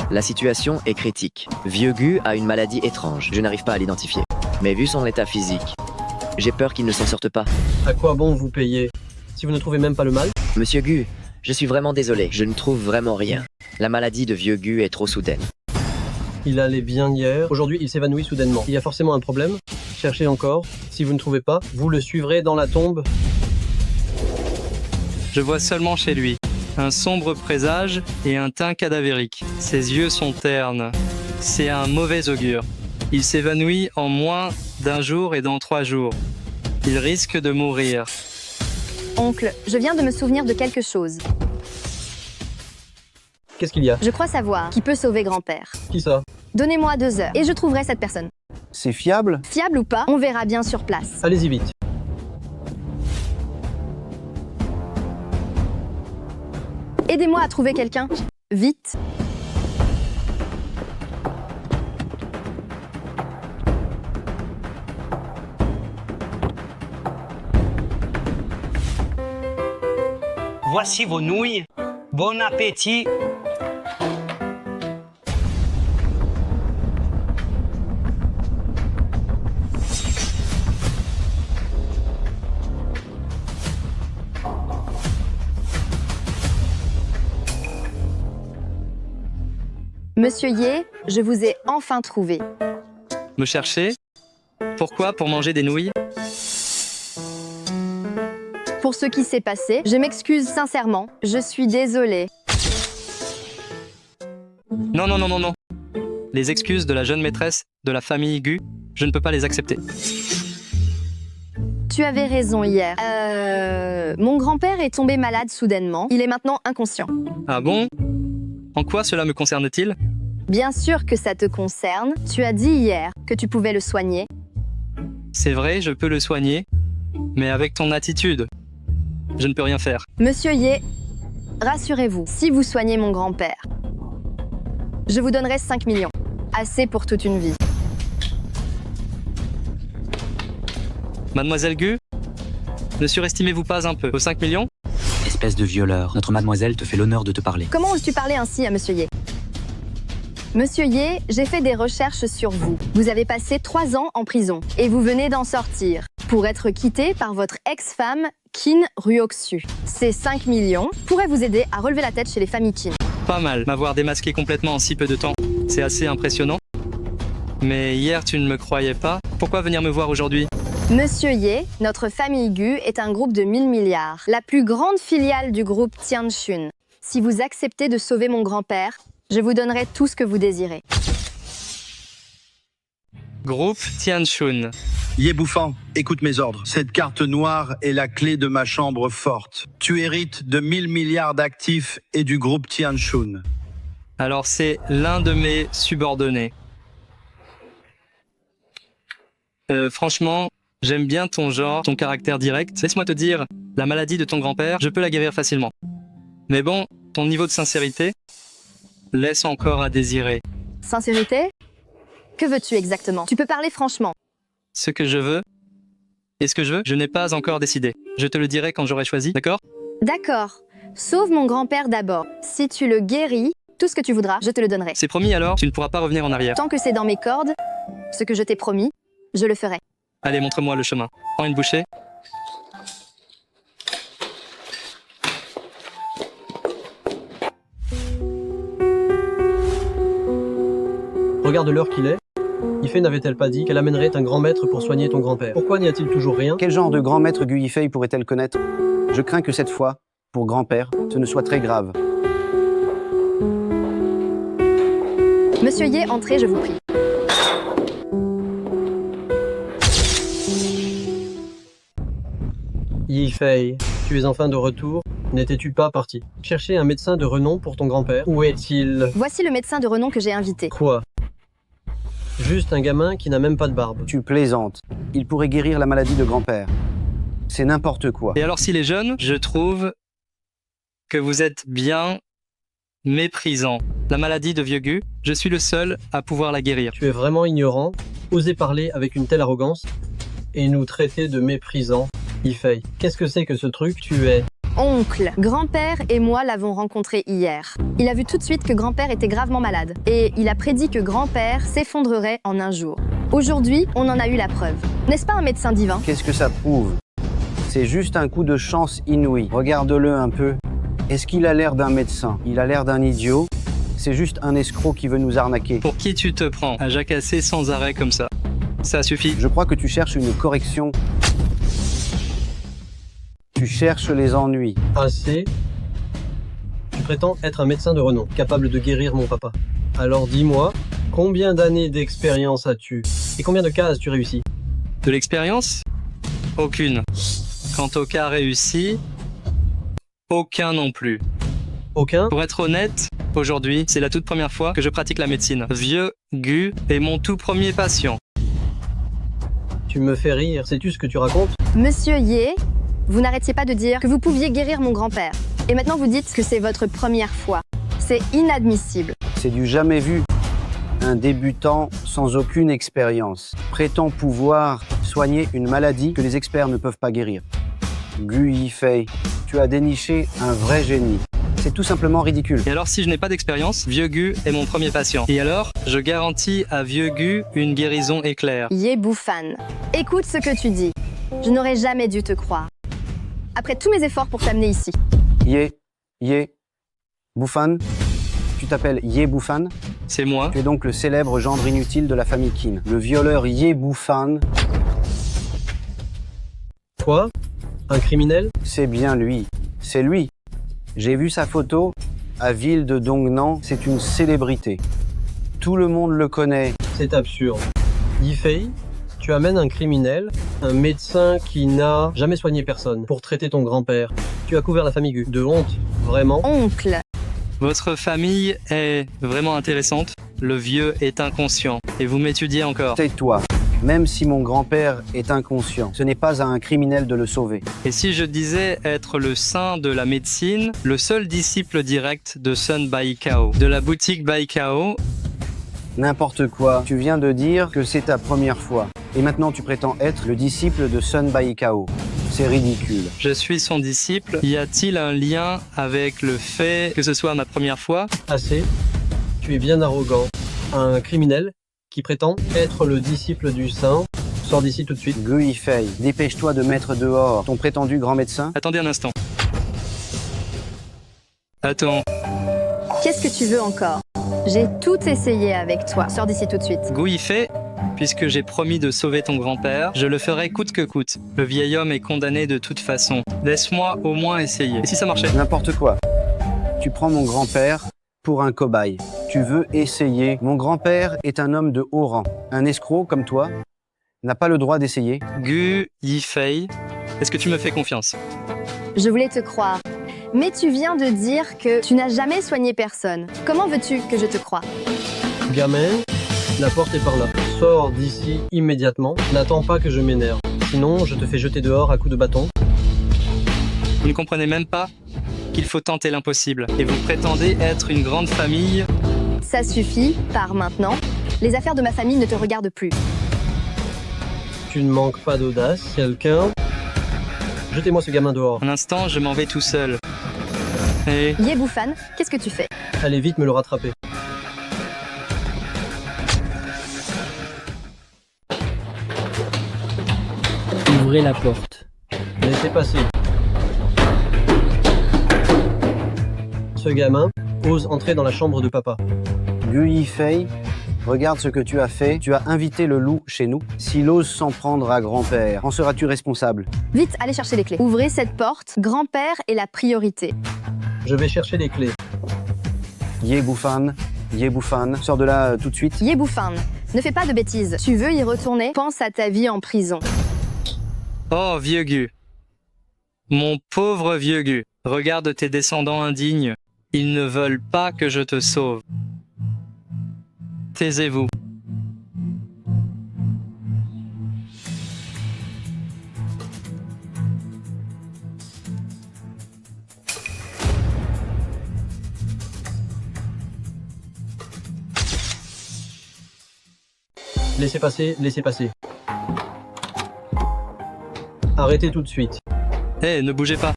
La situation est critique. Vieux Gu a une maladie étrange, je n'arrive pas à l'identifier. Mais vu son état physique, j'ai peur qu'il ne s'en sorte pas. À quoi bon vous payer si vous ne trouvez même pas le mal? Monsieur Gu, Je suis vraiment désolé, je ne trouve vraiment rien. La maladie de vieux Gu est trop soudaine. Il allait bien hier. Aujourd'hui, il s'évanouit soudainement. Il y a forcément un problème. Cherchez encore. Si vous ne trouvez pas, vous le suivrez dans la tombe. Je vois seulement chez lui un sombre présage et un teint cadavérique. Ses yeux sont ternes. C'est un mauvais augure. Il s'évanouit en moins d'un jour et dans 3 jours. Il risque de mourir. Oncle, je viens de me souvenir de quelque chose. Qu'est-ce qu'il y a? Je crois savoir qui peut sauver grand-père. Qui ça? Donnez-moi 2 heures et je trouverai cette personne. C'est fiable? Fiable ou pas, on verra bien sur place. Allez-y vite. Aidez-moi à trouver quelqu'un. Vite. Voici vos nouilles. Bon appétit. Monsieur Ye, je vous ai enfin trouvé. Me chercher? Pourquoi? Pour manger des nouilles? Pour ce qui s'est passé, je m'excuse sincèrement. Je suis désolée. Non, non, non, non, non. Les excuses de la jeune maîtresse de la famille Gu, je ne peux pas les accepter. Tu avais raison hier. Mon grand-père est tombé malade soudainement. Il est maintenant inconscient. Ah bon? En quoi cela me concerne-t-il? Bien sûr que ça te concerne. Tu as dit hier que tu pouvais le soigner. C'est vrai, je peux le soigner, mais avec ton attitude, je ne peux rien faire. Monsieur Ye, rassurez-vous, si vous soignez mon grand-père, je vous donnerai 5 millions. Assez pour toute une vie. Mademoiselle Gu, ne surestimez-vous pas un peu aux 5 millions? Espèce de violeur, notre mademoiselle te fait l'honneur de te parler. Comment oses-tu parler ainsi à Monsieur Ye? Monsieur Ye, j'ai fait des recherches sur vous. Vous avez passé 3 ans en prison et vous venez d'en sortir pour être quitté par votre ex-femme, Kin Ryoksu. Ces 5 millions pourraient vous aider à relever la tête chez les familles Kin. Pas mal, m'avoir démasqué complètement en si peu de temps. C'est assez impressionnant. Mais hier, tu ne me croyais pas. Pourquoi venir me voir aujourd'hui? Monsieur Ye, notre famille Gu est un groupe de 1000 milliards, la plus grande filiale du groupe Tianshun. Si vous acceptez de sauver mon grand-père, je vous donnerai tout ce que vous désirez. Groupe Tianshun. Ye Bouffant, écoute mes ordres. Cette carte noire est la clé de ma chambre forte. Tu hérites de 1000 milliards d'actifs et du groupe Tianshun. Alors c'est l'un de mes subordonnés. Franchement, j'aime bien ton genre, ton caractère direct. Laisse-moi te dire, la maladie de ton grand-père, je peux la guérir facilement. Mais bon, ton niveau de sincérité laisse encore à désirer. Sincérité? Que veux-tu exactement? Tu peux parler franchement. Ce que je veux et ce que je veux, je n'ai pas encore décidé. Je te le dirai quand j'aurai choisi, d'accord? D'accord. Sauve mon grand-père d'abord. Si tu le guéris, tout ce que tu voudras, je te le donnerai. C'est promis alors, tu ne pourras pas revenir en arrière. Tant que c'est dans mes cordes, ce que je t'ai promis, je le ferai. Allez, montre-moi le chemin. Prends une bouchée. Regarde l'heure qu'il est. Yifei n'avait-elle pas dit qu'elle amènerait un grand maître pour soigner ton grand-père? Pourquoi n'y a-t-il toujours rien? Quel genre de grand maître Gu Yifei pourrait-elle connaître? Je crains que cette fois, pour grand-père, ce ne soit très grave. Monsieur Ye, entrez, je vous prie. Yifei, tu es enfin de retour? N'étais-tu pas parti chercher un médecin de renom pour ton grand-père? Où est-il? Voici le médecin de renom que j'ai invité. Quoi? Juste un gamin qui n'a même pas de barbe. Tu plaisantes. Il pourrait guérir la maladie de grand-père. C'est n'importe quoi. Et alors s'il est jeune, je trouve que vous êtes bien méprisant. La maladie de vieux Gu, je suis le seul à pouvoir la guérir. Tu es vraiment ignorant. Oser parler avec une telle arrogance et nous traiter de méprisants. Yifei, qu'est-ce que c'est que ce truc? Tu es... Oncle, grand-père et moi l'avons rencontré hier. Il a vu tout de suite que grand-père était gravement malade et il a prédit que grand-père s'effondrerait en un jour. Aujourd'hui, on en a eu la preuve. N'est-ce pas un médecin divin? Qu'est-ce que ça prouve? C'est juste un coup de chance inouï. Regarde-le un peu. Est-ce qu'il a l'air d'un médecin? Il a l'air d'un idiot? C'est juste un escroc qui veut nous arnaquer. Pour qui tu te prends à jacasser sans arrêt comme ça? Ça suffit. Je crois que tu cherches une correction. Tu cherches les ennuis. Assez. Tu prétends être un médecin de renom, capable de guérir mon papa. Alors dis-moi, combien d'années d'expérience as-tu? Et combien de cas as-tu réussi? De l'expérience? Aucune. Quant au cas réussi, aucun non plus. Aucun? Pour être honnête, aujourd'hui, c'est la toute première fois que je pratique la médecine. Vieux Gu est mon tout premier patient. Tu me fais rire, sais-tu ce que tu racontes? Monsieur Ye, vous n'arrêtiez pas de dire que vous pouviez guérir mon grand-père. Et maintenant vous dites que c'est votre première fois. C'est inadmissible. C'est du jamais vu. Un débutant sans aucune expérience prétend pouvoir soigner une maladie que les experts ne peuvent pas guérir. Gu Yifei, tu as déniché un vrai génie. C'est tout simplement ridicule. Et alors si je n'ai pas d'expérience, Vieux Gu est mon premier patient. Et alors, je garantis à Vieux Gu une guérison éclair. Ye Bufan, écoute ce que tu dis. Je n'aurais jamais dû te croire. Après tous mes efforts pour t'amener ici. Ye Bufan, tu t'appelles Ye Bufan? C'est moi. Tu es donc le célèbre gendre inutile de la famille Qin. Le violeur Ye Bufan. Toi? Un criminel? C'est bien lui. C'est lui. J'ai vu sa photo à Ville de Dongnan. C'est une célébrité. Tout le monde le connaît. C'est absurde. Yifei, tu amènes un criminel, un médecin qui n'a jamais soigné personne, pour traiter ton grand-père. Tu as couvert la famille Gu. De honte, vraiment. Oncle. Votre famille est vraiment intéressante. Le vieux est inconscient. Et vous m'étudiez encore. Tais-toi. Même si mon grand-père est inconscient, ce n'est pas à un criminel de le sauver. Et si je disais être le saint de la médecine, le seul disciple direct de Sun Baikao, de la boutique Baikao? N'importe quoi. Tu viens de dire que c'est ta première fois. Et maintenant tu prétends être le disciple de Sun Baikao. C'est ridicule. Je suis son disciple. Y a-t-il un lien avec le fait que ce soit ma première fois? Assez. Tu es bien arrogant. Un criminel qui prétend être le disciple du saint. Sors d'ici tout de suite. Gu Yifei, dépêche-toi de mettre dehors ton prétendu grand médecin. Attendez un instant. Attends. Qu'est-ce que tu veux encore? J'ai tout essayé avec toi. Sors d'ici tout de suite. Gu Yifei, puisque j'ai promis de sauver ton grand-père, je le ferai coûte que coûte. Le vieil homme est condamné de toute façon. Laisse-moi au moins essayer. Et si ça marchait? N'importe quoi. Tu prends mon grand-père pour un cobaye. Tu veux essayer. Mon grand-père est un homme de haut rang. Un escroc comme toi n'a pas le droit d'essayer. Gu Yifei, est-ce que tu me fais confiance? Je voulais te croire. Mais tu viens de dire que tu n'as jamais soigné personne. Comment veux-tu que je te croie? Gamin, la porte est par là. Sors d'ici immédiatement. N'attends pas que je m'énerve. Sinon, je te fais jeter dehors à coups de bâton. Vous ne comprenez même pas qu'il faut tenter l'impossible. Et vous prétendez être une grande famille? Ça suffit, pars maintenant. Les affaires de ma famille ne te regardent plus. Tu ne manques pas d'audace. Quelqu'un? Jetez-moi ce gamin dehors. Un instant, je m'en vais tout seul. Et... Ye Bufan, qu'est-ce que tu fais? Allez vite me le rattraper. Ouvrez la porte. Laissez passer. Ce gamin ose entrer dans la chambre de papa. Gu Yifei, regarde ce que tu as fait. Tu as invité le loup chez nous. S'il ose s'en prendre à grand-père, en seras-tu responsable? Vite, allez chercher les clés. Ouvrez cette porte. Grand-père est la priorité. Je vais chercher les clés. Ye Bufan, sors de là tout de suite. Ye Bufan, ne fais pas de bêtises. Tu veux y retourner? Pense à ta vie en prison. Oh, vieux Gu. Mon pauvre vieux Gu. Regarde tes descendants indignes. Ils ne veulent pas que je te sauve. Taisez-vous. Laissez passer, laissez passer. Arrêtez tout de suite. Hé, ne bougez pas.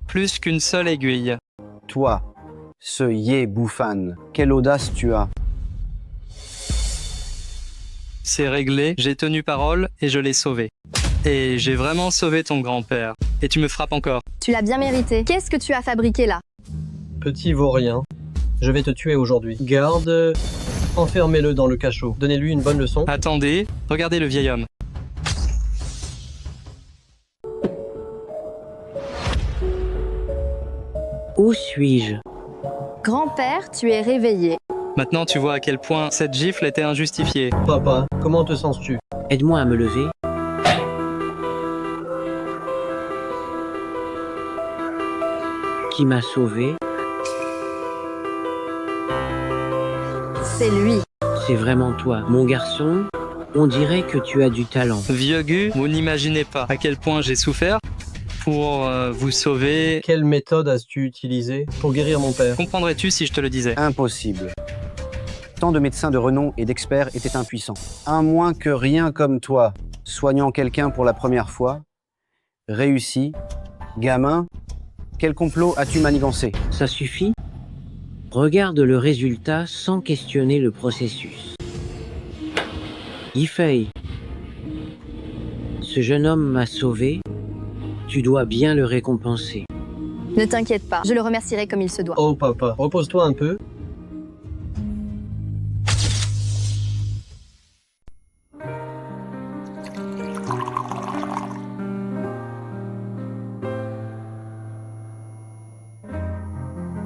Plus qu'une seule aiguille. Toi, ce Ye Bufan, quelle audace tu as. C'est réglé, j'ai tenu parole et je l'ai sauvé. Et j'ai vraiment sauvé ton grand-père. Et tu me frappes encore. Tu l'as bien mérité. Qu'est-ce que tu as fabriqué là? Petit vaurien, je vais te tuer aujourd'hui. Garde, enfermez-le dans le cachot. Donnez-lui une bonne leçon. Attendez, regardez le vieil homme. Où suis-je? Grand-père, tu es réveillé. Maintenant, tu vois à quel point cette gifle était injustifiée. Papa, comment te sens-tu? Aide-moi à me lever. Qui m'a sauvé? C'est lui. C'est vraiment toi, mon garçon. On dirait que tu as du talent. Vieux Gu, vous n'imaginez pas à quel point j'ai souffert pour vous sauver. Quelle méthode as-tu utilisée pour guérir mon père? Comprendrais-tu si je te le disais? Impossible. Tant de médecins de renom et d'experts étaient impuissants. À moins que rien comme toi, soignant quelqu'un pour la première fois, réussi, gamin, quel complot as-tu manigancé? Ça suffit? Regarde le résultat sans questionner le processus. Yifei, ce jeune homme m'a sauvé. Tu dois bien le récompenser. Ne t'inquiète pas, je le remercierai comme il se doit. Oh papa, repose-toi un peu.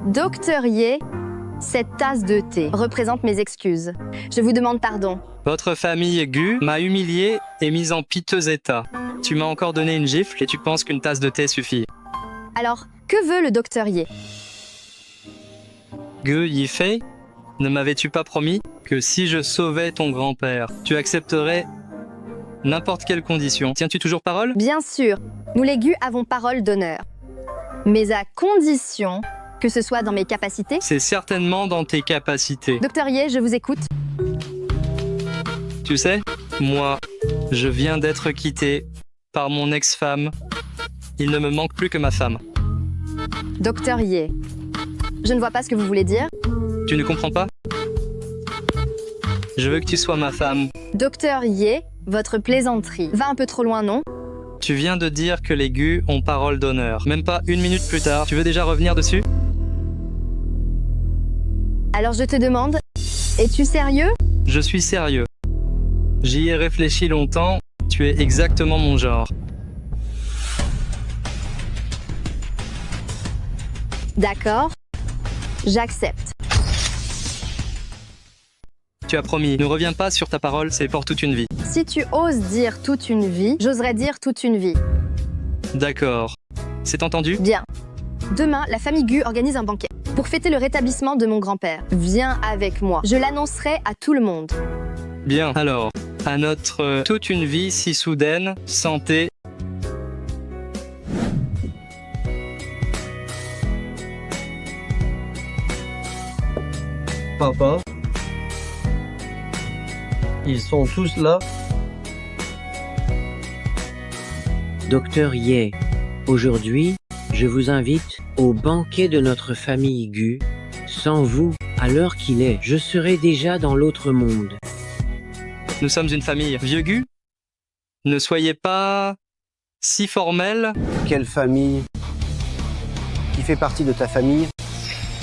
Docteur Ye, cette tasse de thé représente mes excuses. Je vous demande pardon. Votre famille Gu m'a humilié et mis en piteux état. Tu m'as encore donné une gifle et tu penses qu'une tasse de thé suffit. Alors, que veut le docteur Ye? Gu Yifei, ne m'avais-tu pas promis que si je sauvais ton grand-père, tu accepterais n'importe quelle condition? Tiens-tu toujours parole? Bien sûr, nous les Gu avons parole d'honneur. Mais à condition que ce soit dans mes capacités. C'est certainement dans tes capacités. Docteur Ye, je vous écoute. Tu sais, moi, je viens d'être quitté par mon ex-femme. Il ne me manque plus que ma femme. Docteur Ye, je ne vois pas ce que vous voulez dire. Tu ne comprends pas? Je veux que tu sois ma femme. Docteur Ye, votre plaisanterie va un peu trop loin, non? Tu viens de dire que les Gu ont parole d'honneur. Même pas une minute plus tard, tu veux déjà revenir dessus? Alors je te demande, es-tu sérieux? Je suis sérieux. J'y ai réfléchi longtemps, tu es exactement mon genre. D'accord, j'accepte. Tu as promis, ne reviens pas sur ta parole, c'est pour toute une vie. Si tu oses dire toute une vie, j'oserais dire toute une vie. D'accord. C'est entendu? Bien. Demain, la famille Gu organise un banquet pour fêter le rétablissement de mon grand-père. Viens avec moi. Je l'annoncerai à tout le monde. Bien, alors, à notre toute une vie si soudaine, santé. Papa, ils sont tous là. Docteur Ye, aujourd'hui, je vous invite au banquet de notre famille Gu. Sans vous, à l'heure qu'il est, je serais déjà dans l'autre monde. Nous sommes une famille. Vieux Gu, ne soyez pas si formel. Quelle famille? Qui fait partie de ta famille?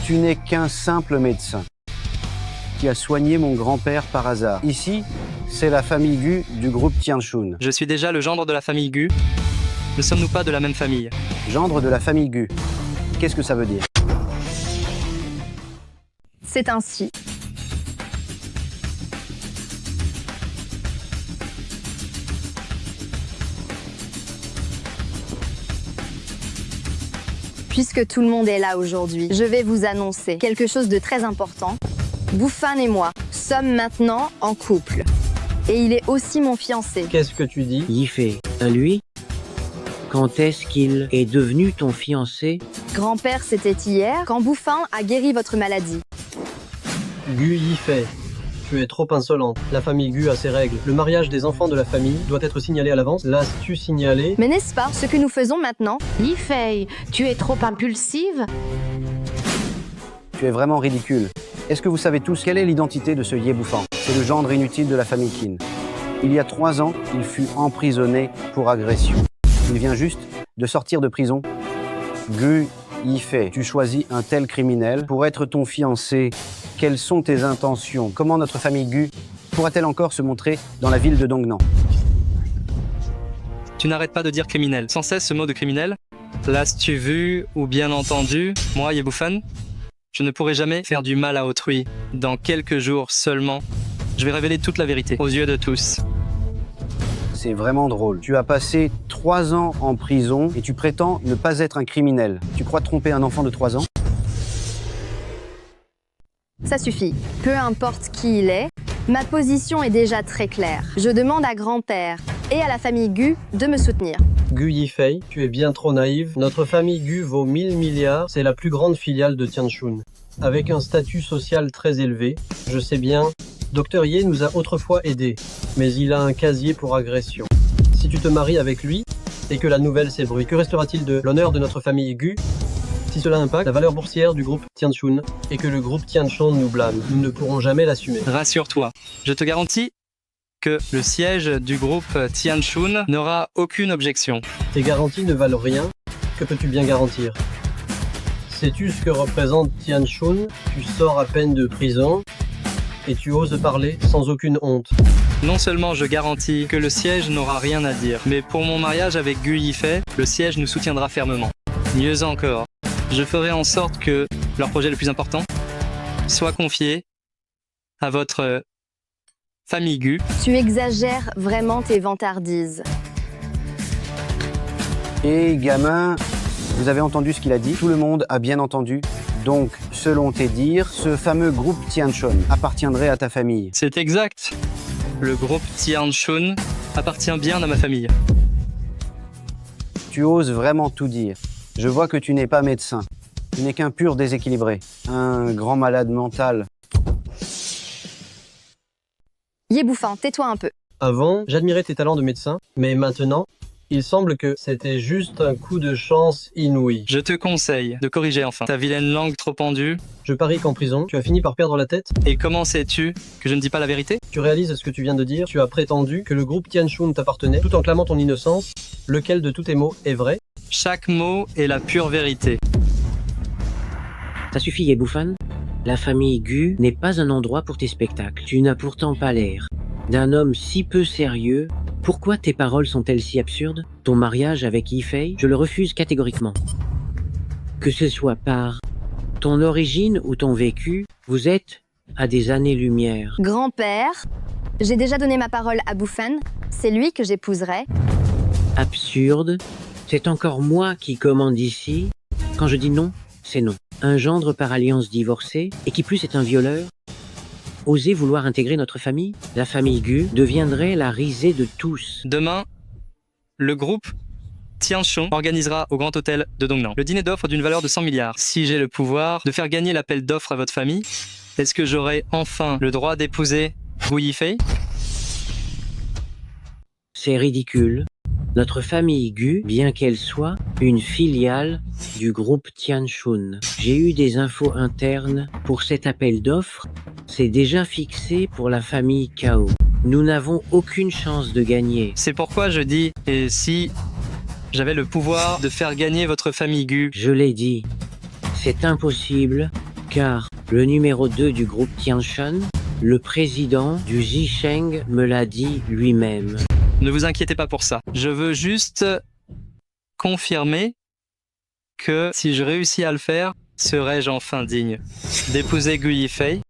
Tu n'es qu'un simple médecin qui a soigné mon grand-père par hasard. Ici, c'est la famille Gu du groupe Tianshun. Je suis déjà le gendre de la famille Gu. Ne sommes-nous pas de la même famille? Gendre de la famille Gu. Qu'est-ce que ça veut dire? C'est ainsi. Puisque tout le monde est là aujourd'hui, je vais vous annoncer quelque chose de très important. Bufan et moi sommes maintenant en couple. Et il est aussi mon fiancé. Qu'est-ce que tu dis? Yifei, à lui? Quand est-ce qu'il est devenu ton fiancé? Grand-père, c'était hier, quand Bufan a guéri votre maladie. Gu Yifei, tu es trop insolente. La famille Gu a ses règles. Le mariage des enfants de la famille doit être signalé à l'avance. L'as-tu signalé? Mais n'est-ce pas ce que nous faisons maintenant? Yifei, tu es trop impulsive. Tu es vraiment ridicule. Est-ce que vous savez tous quelle est l'identité de ce Ye Bufan? C'est le gendre inutile de la famille Qin. Il y a 3 ans, il fut emprisonné pour agression. Il vient juste de sortir de prison. Gu Yifei, tu choisis un tel criminel pour être ton fiancé. Quelles sont tes intentions? Comment notre famille Gu pourra-t-elle encore se montrer dans la ville de Dongnan? Tu n'arrêtes pas de dire criminel. Sans cesse ce mot de criminel. L'as-tu vu ou bien entendu? Moi, Ye Bufan, je ne pourrai jamais faire du mal à autrui. Dans quelques jours seulement, je vais révéler toute la vérité aux yeux de tous. C'est vraiment drôle. Tu as passé 3 ans en prison et tu prétends ne pas être un criminel. Tu crois tromper un enfant de 3 ans? Ça suffit. Peu importe qui il est, ma position est déjà très claire. Je demande à grand-père et à la famille Gu de me soutenir. Gu Yifei, tu es bien trop naïve. Notre famille Gu vaut 1000 milliards. C'est la plus grande filiale de Tianshun. Avec un statut social très élevé, je sais bien, Dr Ye nous a autrefois aidés, mais il a un casier pour agression. Si tu te maries avec lui, et que la nouvelle s'ébruite, que restera-t-il de l'honneur de notre famille Gu si cela impacte la valeur boursière du groupe Tianshun et que le groupe Tianshun nous blâme? Nous ne pourrons jamais l'assumer. Rassure-toi, je te garantis que le siège du groupe Tianshun n'aura aucune objection. Tes garanties ne valent rien. Que peux-tu bien garantir? Sais-tu ce que représente Tianshun? Tu sors à peine de prison et tu oses parler sans aucune honte. Non seulement je garantis que le siège n'aura rien à dire, mais pour mon mariage avec Gu Yifei, le siège nous soutiendra fermement. Mieux encore, je ferai en sorte que leur projet le plus important soit confié à votre famille Gu. Tu exagères vraiment tes vantardises. Et gamin, vous avez entendu ce qu'il a dit? Tout le monde a bien entendu. Donc, selon tes dires, ce fameux groupe Tianshun appartiendrait à ta famille. C'est exact. Le groupe Tianshun appartient bien à ma famille. Tu oses vraiment tout dire. Je vois que tu n'es pas médecin. Tu n'es qu'un pur déséquilibré. Un grand malade mental. Ye Bufan, tais-toi un peu. Avant, j'admirais tes talents de médecin, mais maintenant, il semble que c'était juste un coup de chance inouï. Je te conseille de corriger enfin ta vilaine langue trop pendue. Je parie qu'en prison, tu as fini par perdre la tête. Et comment sais-tu que je ne dis pas la vérité? Tu réalises ce que tu viens de dire? Tu as prétendu que le groupe Tianshun t'appartenait, tout en clamant ton innocence. Lequel de tous tes mots est vrai? Chaque mot est la pure vérité. Ça suffit, Ye Bufan. La famille Gu n'est pas un endroit pour tes spectacles. Tu n'as pourtant pas l'air d'un homme si peu sérieux. Pourquoi tes paroles sont-elles si absurdes? Ton mariage avec Yifei, je le refuse catégoriquement. Que ce soit par ton origine ou ton vécu, vous êtes à des années-lumière. Grand-père, j'ai déjà donné ma parole à Bufan. C'est lui que j'épouserai. Absurde. C'est encore moi qui commande ici. Quand je dis non, c'est non. Un gendre par alliance divorcé, et qui plus est un violeur. Oser vouloir intégrer notre famille? La famille Gu deviendrait la risée de tous. Demain, le groupe Tianshun organisera au Grand Hôtel de Dongnan le dîner d'offres d'une valeur de 100 milliards. Si j'ai le pouvoir de faire gagner l'appel d'offres à votre famille, est-ce que j'aurai enfin le droit d'épouser Gu Yifei? C'est ridicule. Notre famille Gu, bien qu'elle soit une filiale du groupe Tianshun. J'ai eu des infos internes pour cet appel d'offres. C'est déjà fixé pour la famille Kao. Nous n'avons aucune chance de gagner. C'est pourquoi je dis, et si j'avais le pouvoir de faire gagner votre famille Gu? Je l'ai dit, c'est impossible, car le numéro 2 du groupe Tianshun, le président du Zhisheng, me l'a dit lui-même. Ne vous inquiétez pas pour ça. Je veux juste confirmer que si je réussis à le faire, serais-je enfin digne d'épouser Gu Yifei?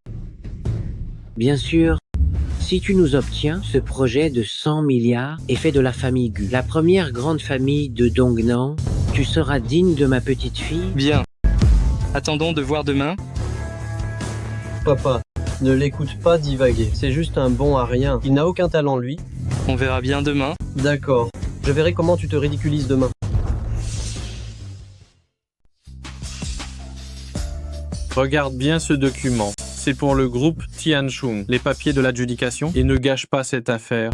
Bien sûr, si tu nous obtiens, ce projet de 100 milliards est fait de la famille Gu. La première grande famille de Dongnan, tu seras digne de ma petite fille? Bien. Attendons de voir demain. Papa, ne l'écoute pas divaguer. C'est juste un bon à rien. Il n'a aucun talent, lui. On verra bien demain. D'accord. Je verrai comment tu te ridiculises demain. Regarde bien ce document. C'est pour le groupe Tianshun, les papiers de l'adjudication, et ne gâche pas cette affaire.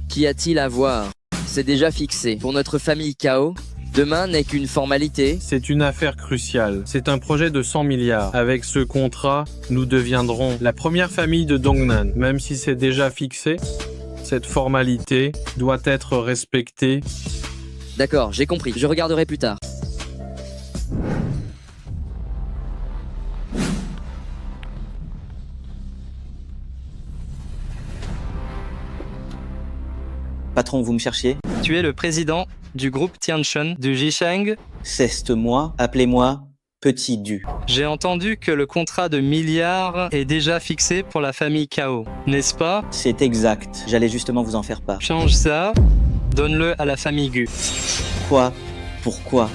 Qu'y a-t-il à voir? C'est déjà fixé. Pour notre famille Kao, demain n'est qu'une formalité. C'est une affaire cruciale. C'est un projet de 100 milliards. Avec ce contrat, nous deviendrons la première famille de Dongnan. Même si c'est déjà fixé, Cette formalité doit être respectée. D'accord, j'ai compris. Je regarderai plus tard. Patron, vous me cherchiez? Tu es le président du groupe Tianshun du Jisheng. C'est moi, appelez-moi Petit Du. J'ai entendu que le contrat de milliards est déjà fixé pour la famille Cao, n'est-ce pas? C'est exact, j'allais justement vous en faire part. Change ça, donne-le à la famille Gu. Quoi? Pourquoi?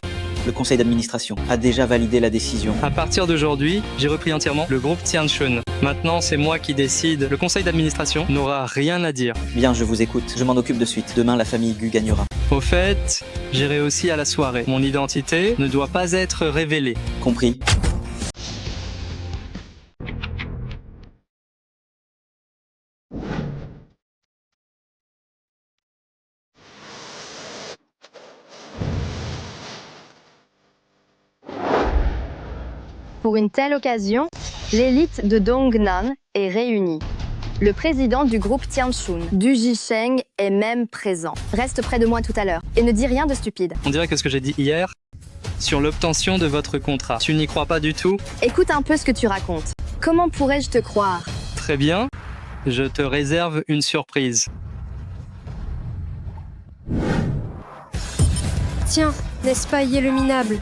Le conseil d'administration a déjà validé la décision. À partir d'aujourd'hui, j'ai repris entièrement le groupe Tianshun. Maintenant, c'est moi qui décide. Le conseil d'administration n'aura rien à dire. Bien, je vous écoute. Je m'en occupe de suite. Demain, la famille Gu gagnera. Au fait, j'irai aussi à la soirée. Mon identité ne doit pas être révélée. Compris. Pour une telle occasion, l'élite de Dongnan est réunie. Le président du groupe Tianshun, du Jisheng, est même présent. Reste près de moi tout à l'heure et ne dis rien de stupide. On dirait que ce que j'ai dit hier sur l'obtention de votre contrat. Tu n'y crois pas du tout? Écoute un peu ce que tu racontes. Comment pourrais-je te croire? Très bien. Je te réserve une surprise. Tiens, n'est-ce pas Ye le minable?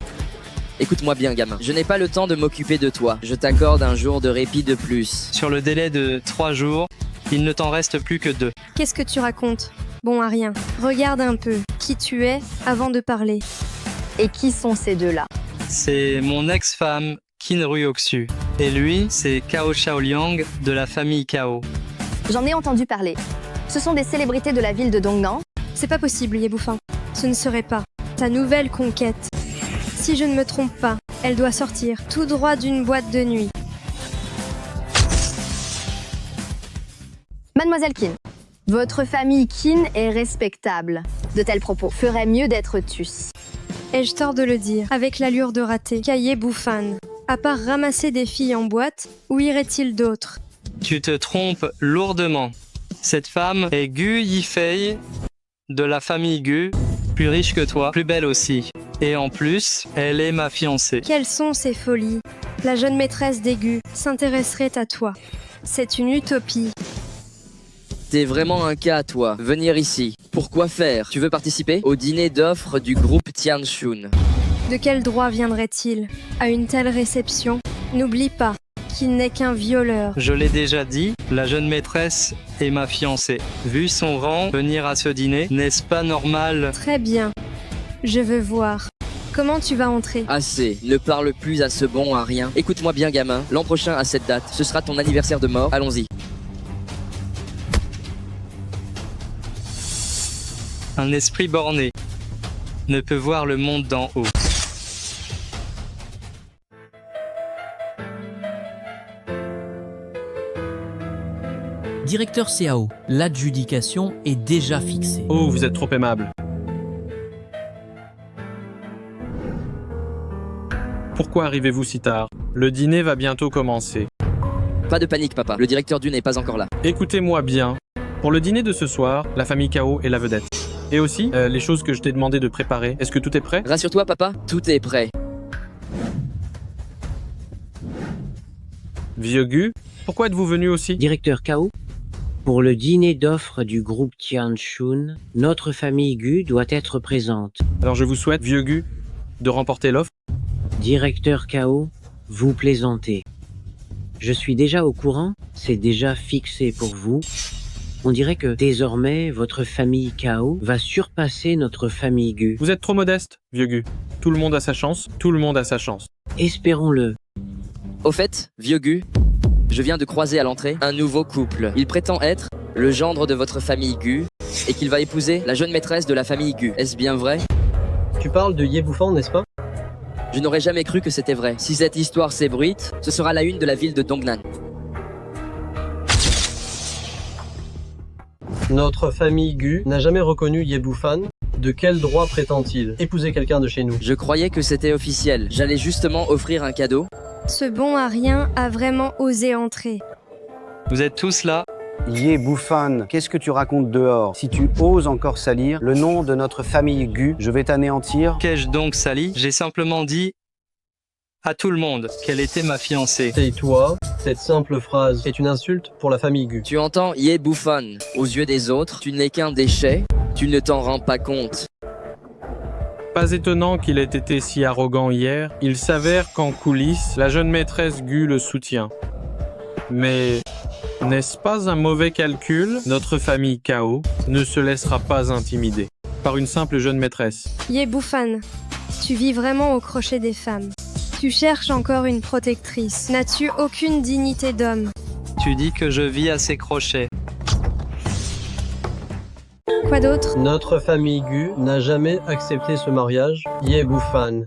Écoute-moi bien, gamin. Je n'ai pas le temps de m'occuper de toi. Je t'accorde un jour de répit de plus. Sur le délai de 3 jours, il ne t'en reste plus que 2. Qu'est-ce que tu racontes? Bon à rien. Regarde un peu qui tu es avant de parler. Et qui sont ces deux-là? C'est mon ex-femme, Qin Ruoxu. Et lui, c'est Cao Shaoliang de la famille Cao. J'en ai entendu parler. Ce sont des célébrités de la ville de Dongnan. C'est pas possible, Ye Bouffin. Ce ne serait pas ta nouvelle conquête. Si je ne me trompe pas, elle doit sortir tout droit d'une boîte de nuit. Mademoiselle Qin, votre famille Qin est respectable. De tels propos feraient mieux d'être tus. Ai-je tort de le dire, avec l'allure de raté qu'a Ye Bouffin? À part ramasser des filles en boîte, où irait-il d'autre? Tu te trompes lourdement. Cette femme est Gu Yifei, de la famille Gu, plus riche que toi, plus belle aussi. Et en plus, elle est ma fiancée. Quelles sont ces folies? La jeune maîtresse des Gu s'intéresserait à toi. C'est une utopie. T'es vraiment un cas, toi. Venir ici. Pourquoi faire? Tu veux participer au dîner d'offres du groupe Tianshun? De quel droit viendrait-il à une telle réception? N'oublie pas qu'il n'est qu'un violeur. Je l'ai déjà dit, la jeune maîtresse est ma fiancée. Vu son rang, venir à ce dîner, n'est-ce pas normal? Très bien. Je veux voir. Comment tu vas entrer? Assez. Ne parle plus à ce bon à rien. Écoute-moi bien, gamin. L'an prochain, à cette date, ce sera ton anniversaire de mort. Allons-y. Un esprit borné ne peut voir le monde d'en haut. Directeur CAO, l'adjudication est déjà fixée. Oh, vous êtes trop aimable. Pourquoi arrivez-vous si tard? Le dîner va bientôt commencer. Pas de panique, papa. Le directeur Du n'est pas encore là. Écoutez-moi bien. Pour le dîner de ce soir, la famille Cao est la vedette. Et aussi, les choses que je t'ai demandé de préparer. Est-ce que tout est prêt? Rassure-toi, papa. Tout est prêt. Vieux Gu, pourquoi êtes-vous venu aussi? Directeur Cao, pour le dîner d'offres du groupe Tianshun, notre famille Gu doit être présente. Alors je vous souhaite, vieux Gu, de remporter l'offre. Directeur Cao, vous plaisantez. Je suis déjà au courant, c'est déjà fixé pour vous. On dirait que désormais, votre famille Cao va surpasser notre famille Gu. Vous êtes trop modeste, vieux Gu. Tout le monde a sa chance, tout le monde a sa chance. Espérons-le. Au fait, vieux Gu, je viens de croiser à l'entrée un nouveau couple. Il prétend être le gendre de votre famille Gu et qu'il va épouser la jeune maîtresse de la famille Gu. Est-ce bien vrai? Tu parles de Ye Bouffin, n'est-ce pas? Je n'aurais jamais cru que c'était vrai. Si cette histoire s'ébruite, ce sera la une de la ville de Dongnan. Notre famille Gu n'a jamais reconnu Ye Bouffin. De quel droit prétend-il épouser quelqu'un de chez nous? Je croyais que c'était officiel. J'allais justement offrir un cadeau. Ce bon à rien a vraiment osé entrer. Vous êtes tous là Ye Bouffan, qu'est-ce que tu racontes dehors? Si tu oses encore salir le nom de notre famille Gu, je vais t'anéantir. Qu'ai-je donc sali? J'ai simplement dit à tout le monde qu'elle était ma fiancée. Tais-toi, cette simple phrase est une insulte pour la famille Gu. Tu entends, Ye Bouffan? Aux yeux des autres, tu n'es qu'un déchet. Tu ne t'en rends pas compte. Pas étonnant qu'il ait été si arrogant hier, il s'avère qu'en coulisses, la jeune maîtresse Gu le soutient. Mais n'est-ce pas un mauvais calcul? Notre famille Kao ne se laissera pas intimider par une simple jeune maîtresse. Ye Bouffan, tu vis vraiment au crochet des femmes. Tu cherches encore une protectrice. N'as-tu aucune dignité d'homme? Tu dis que je vis à ses crochets. Quoi d'autre? Notre famille Gu n'a jamais accepté ce mariage. Ye Bouffan,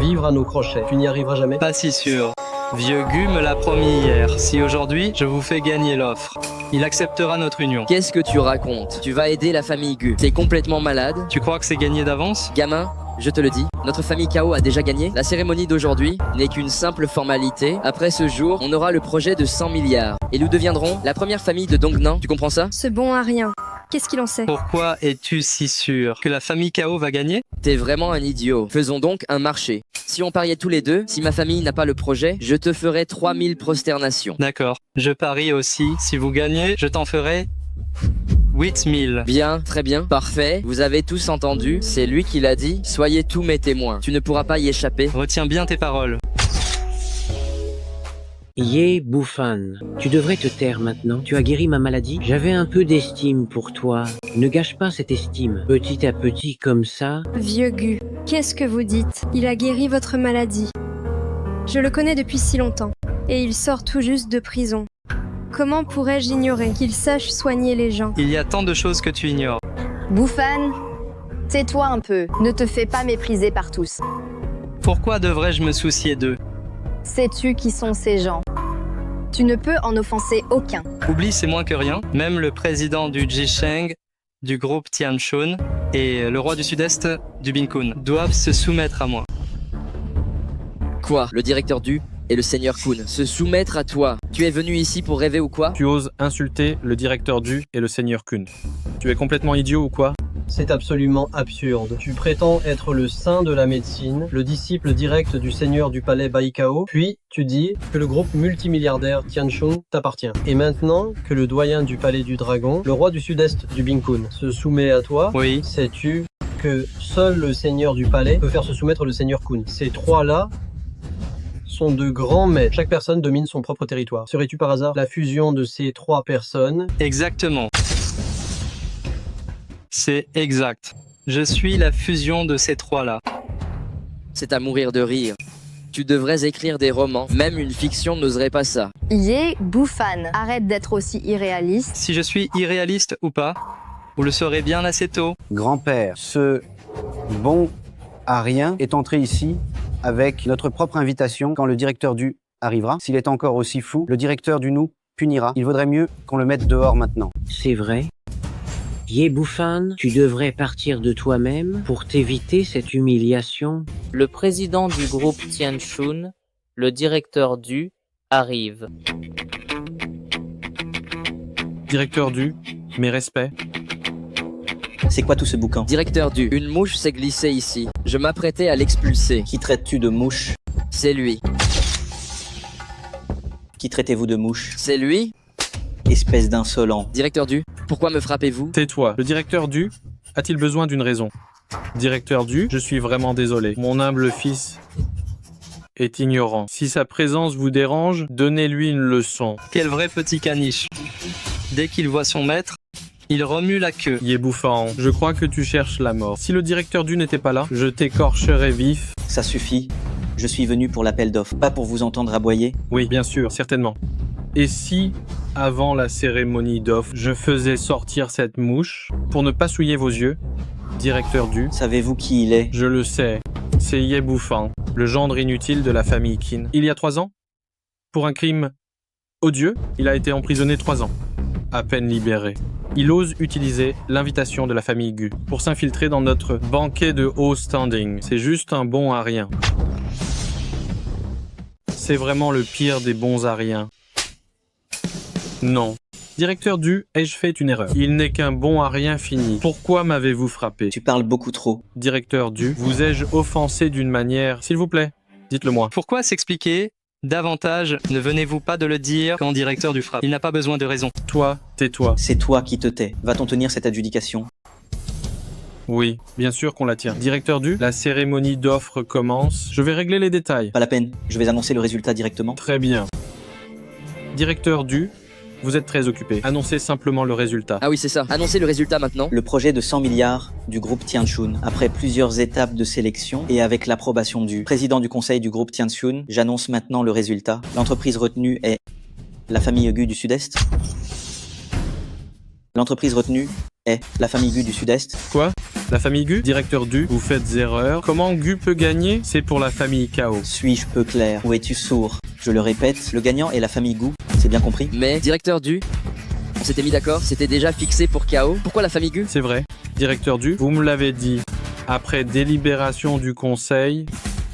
vivre à nos crochets, tu n'y arriveras jamais? Pas si sûr. Vieux Gu me l'a promis hier. Si aujourd'hui, je vous fais gagner l'offre, il acceptera notre union. Qu'est-ce que tu racontes? Tu vas aider la famille Gu. T'es complètement malade? Tu crois que c'est gagné d'avance? Gamin, je te le dis, notre famille Kao a déjà gagné. La cérémonie d'aujourd'hui n'est qu'une simple formalité. Après ce jour, on aura le projet de 100 milliards. Et nous deviendrons la première famille de Dongnan. Tu comprends ça? Ce bon à rien. Qu'est-ce qu'il en sait? Pourquoi es-tu si sûr que la famille Kao va gagner? T'es vraiment un idiot. Faisons donc un marché. Si on pariait tous les deux, si ma famille n'a pas le projet, je te ferai 3000 prosternations. D'accord. Je parie aussi. Si vous gagnez, je t'en ferai 8000. Bien, très bien, parfait. Vous avez tous entendu, c'est lui qui l'a dit. Soyez tous mes témoins. Tu ne pourras pas y échapper. Retiens bien tes paroles. Ye Bouffan, tu devrais te taire maintenant. Tu as guéri ma maladie. J'avais un peu d'estime pour toi. Ne gâche pas cette estime. Petit à petit comme ça. Vieux Gu, qu'est-ce que vous dites? Il a guéri votre maladie. Je le connais depuis si longtemps. Et il sort tout juste de prison. Comment pourrais-je ignorer qu'il sache soigner les gens? Il y a tant de choses que tu ignores. Bouffan, tais-toi un peu. Ne te fais pas mépriser par tous. Pourquoi devrais-je me soucier d'eux? Sais-tu qui sont ces gens? Tu ne peux en offenser aucun. Oublie, c'est moins que rien. Même le président du Jisheng, du groupe Tianshun, et le roi du Sud-Est, du Binkun, doivent se soumettre à moi. Quoi? Le directeur du et le seigneur Kun se soumettre à toi? Tu es venu ici pour rêver ou quoi? Tu oses insulter le directeur du et le seigneur Kun. Tu es complètement idiot ou quoi? C'est absolument absurde. Tu prétends être le saint de la médecine, le disciple direct du seigneur du palais Baikao, puis tu dis que le groupe multimilliardaire Tianshun t'appartient. Et maintenant que le doyen du palais du dragon, le roi du sud-est du Binkun, se soumet à toi, oui. Sais-tu que seul le seigneur du palais peut faire se soumettre le seigneur Kun? Ces trois-là sont de grands maîtres. Chaque personne domine son propre territoire. Serais-tu par hasard la fusion de ces trois personnes? Exactement. C'est exact. Je suis la fusion de ces trois-là. C'est à mourir de rire. Tu devrais écrire des romans. Même une fiction n'oserait pas ça. Ye Bouffan, arrête d'être aussi irréaliste. Si je suis irréaliste ou pas, vous le saurez bien assez tôt. Grand-père, ce bon à rien est entré ici avec notre propre invitation quand le directeur du arrivera. S'il est encore aussi fou, le directeur du nous punira. Il vaudrait mieux qu'on le mette dehors maintenant. C'est vrai. Ye Bouffan, tu devrais partir de toi-même pour t'éviter cette humiliation. Le président du groupe Tianshun, le directeur du, arrive. Directeur du, mes respects. C'est quoi tout ce boucan? Directeur du, une mouche s'est glissée ici. Je m'apprêtais à l'expulser. Qui traites-tu de mouche? C'est lui. Qui traitez-vous de mouche? C'est lui. Espèce d'insolent. Directeur du, pourquoi me frappez-vous? Tais-toi. Le directeur du a-t-il besoin d'une raison? Directeur du, je suis vraiment désolé. Mon humble fils est ignorant. Si sa présence vous dérange, donnez-lui une leçon. Quel vrai petit caniche. Dès qu'il voit son maître, il remue la queue. Ye Bouffan, je crois que tu cherches la mort. Si le directeur du n'était pas là, je t'écorcherais vif. Ça suffit. Je suis venu pour l'appel d'offres, pas pour vous entendre aboyer. Oui, bien sûr, certainement. Et si, avant la cérémonie d'offres, je faisais sortir cette mouche pour ne pas souiller vos yeux? Directeur du... Savez-vous qui il est? Je le sais. C'est Ye Bouffan, le gendre inutile de la famille Qin. Il y a 3 ans, pour un crime odieux, il a été emprisonné 3 ans. À peine libéré. Il ose utiliser l'invitation de la famille Gu pour s'infiltrer dans notre banquet de haut standing. C'est juste un bon à rien. C'est vraiment le pire des bons à rien. Non, Directeur Du, ai-je fait une erreur? Il n'est qu'un bon à rien fini. Pourquoi m'avez-vous frappé? Tu parles beaucoup trop. Directeur Du, vous ai-je offensé d'une manière... S'il vous plaît, dites-le moi. Pourquoi s'expliquer davantage? Ne venez-vous pas de le dire quand directeur du frappe? Il n'a pas besoin de raison. Toi, tais-toi. C'est toi qui te tais. Va-t-on tenir cette adjudication? Oui, bien sûr qu'on la tient. Directeur Du, la cérémonie d'offre commence. Je vais régler les détails. Pas la peine, je vais annoncer le résultat directement. Très bien. Directeur Du, vous êtes très occupé. Annoncez simplement le résultat. Ah oui, c'est ça. Annoncez le résultat maintenant. Le projet de 100 milliards du groupe Tianshun, après plusieurs étapes de sélection et avec l'approbation du président du conseil du groupe Tianshun, j'annonce maintenant le résultat. L'entreprise retenue est la famille Gu du Sud-Est. L'entreprise retenue est la famille Gu du Sud-Est. Quoi? La famille Gu? Directeur Du, vous faites erreur. Comment Gu peut gagner? C'est pour la famille Kao. Suis-je peu clair? Ou es-tu sourd? Je le répète, le gagnant est la famille Gu, c'est bien compris? Mais, directeur Du, on s'était mis d'accord, c'était déjà fixé pour Kao. Pourquoi la famille Gu? C'est vrai. Directeur Du, vous me l'avez dit. Après délibération du conseil,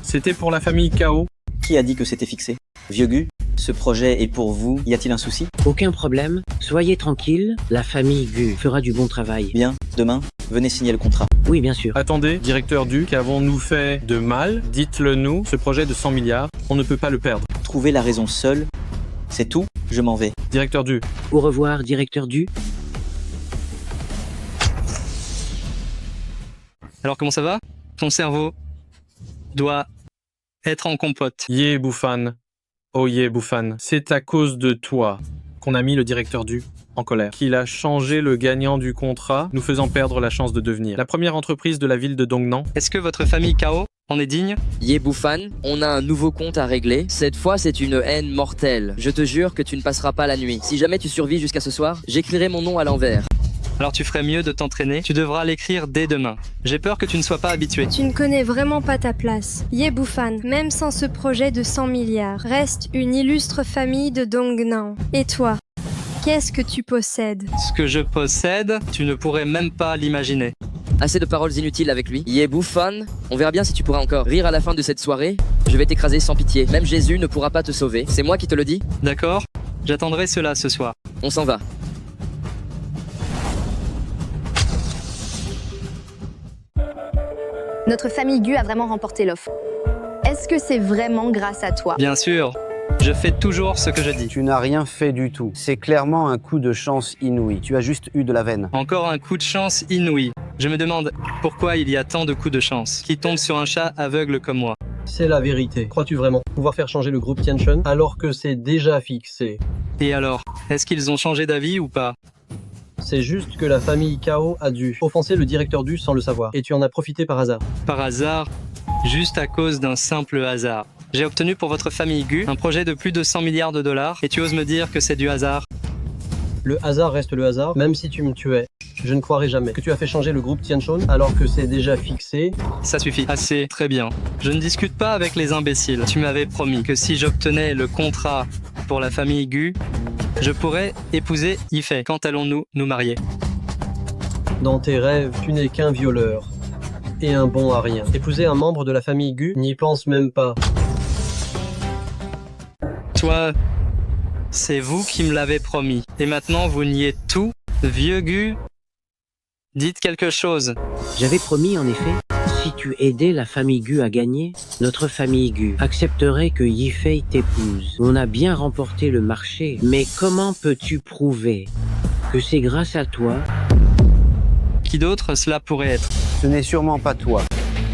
c'était pour la famille Kao. Qui a dit que c'était fixé? Vieux Gu, ce projet est pour vous, y a-t-il un souci? Aucun problème, soyez tranquille, la famille Gu fera du bon travail. Bien, demain, venez signer le contrat. Oui, bien sûr. Attendez, directeur Du, qu'avons-nous fait de mal? Dites-le nous, ce projet de 100 milliards, on ne peut pas le perdre. Trouvez la raison seule, c'est tout, je m'en vais. Directeur Du. Au revoir, directeur Du. Alors comment ça va? Ton cerveau doit être en compote. Yé Bouffan. Oh Yé Bouffan. C'est à cause de toi qu'on a mis le directeur Du en colère. Qu'il a changé le gagnant du contrat, nous faisant perdre la chance de devenir la première entreprise de la ville de Dongnan. Est-ce que votre famille Kao en est digne? Yé Bouffan, on a un nouveau compte à régler. Cette fois, c'est une haine mortelle. Je te jure que tu ne passeras pas la nuit. Si jamais tu survis jusqu'à ce soir, j'écrirai mon nom à l'envers. Alors tu ferais mieux de t'entraîner. Tu devras l'écrire dès demain. J'ai peur que tu ne sois pas habitué. Tu ne connais vraiment pas ta place. Yé Bouffan, même sans ce projet de 100 milliards, reste une illustre famille de Dongnan. Et toi, qu'est-ce que tu possèdes? Ce que je possède, tu ne pourrais même pas l'imaginer. Assez de paroles inutiles avec lui. Yé Bouffan, on verra bien si tu pourras encore rire à la fin de cette soirée. Je vais t'écraser sans pitié. Même Jésus ne pourra pas te sauver. C'est moi qui te le dis. D'accord, j'attendrai cela ce soir. On s'en va. Notre famille Gu a vraiment remporté l'offre. Est-ce que c'est vraiment grâce à toi? Bien sûr, je fais toujours ce que je dis. Tu n'as rien fait du tout. C'est clairement un coup de chance inouï. Tu as juste eu de la veine. Encore un coup de chance inouï. Je me demande pourquoi il y a tant de coups de chance qui tombent sur un chat aveugle comme moi. C'est la vérité. Crois-tu vraiment pouvoir faire changer le groupe Tianshun alors que c'est déjà fixé? Et alors, est-ce qu'ils ont changé d'avis ou pas? C'est juste que la famille Kao a dû offenser le directeur Du sans le savoir. Et tu en as profité par hasard. Par hasard? Juste à cause d'un simple hasard. J'ai obtenu pour votre famille Gu un projet de plus de 100 milliards de dollars et tu oses me dire que c'est du hasard? Le hasard reste le hasard, même si tu me tuais. Je ne croirais jamais que tu as fait changer le groupe Tianshun alors que c'est déjà fixé. Ça suffit. Assez, très bien. Je ne discute pas avec les imbéciles. Tu m'avais promis que si j'obtenais le contrat pour la famille Gu, je pourrais épouser Yifei. Quand allons-nous nous marier? Dans tes rêves, tu n'es qu'un violeur. Et un bon à rien. Épouser un membre de la famille Gu, n'y pense même pas. Toi, c'est vous qui me l'avez promis. Et maintenant, vous niez tout? Vieux Gu, dites quelque chose. J'avais promis en effet, si tu aidais la famille Gu à gagner, notre famille Gu accepterait que Yifei t'épouse. On a bien remporté le marché, mais comment peux-tu prouver que c'est grâce à toi? Qui d'autre cela pourrait être? Ce n'est sûrement pas toi.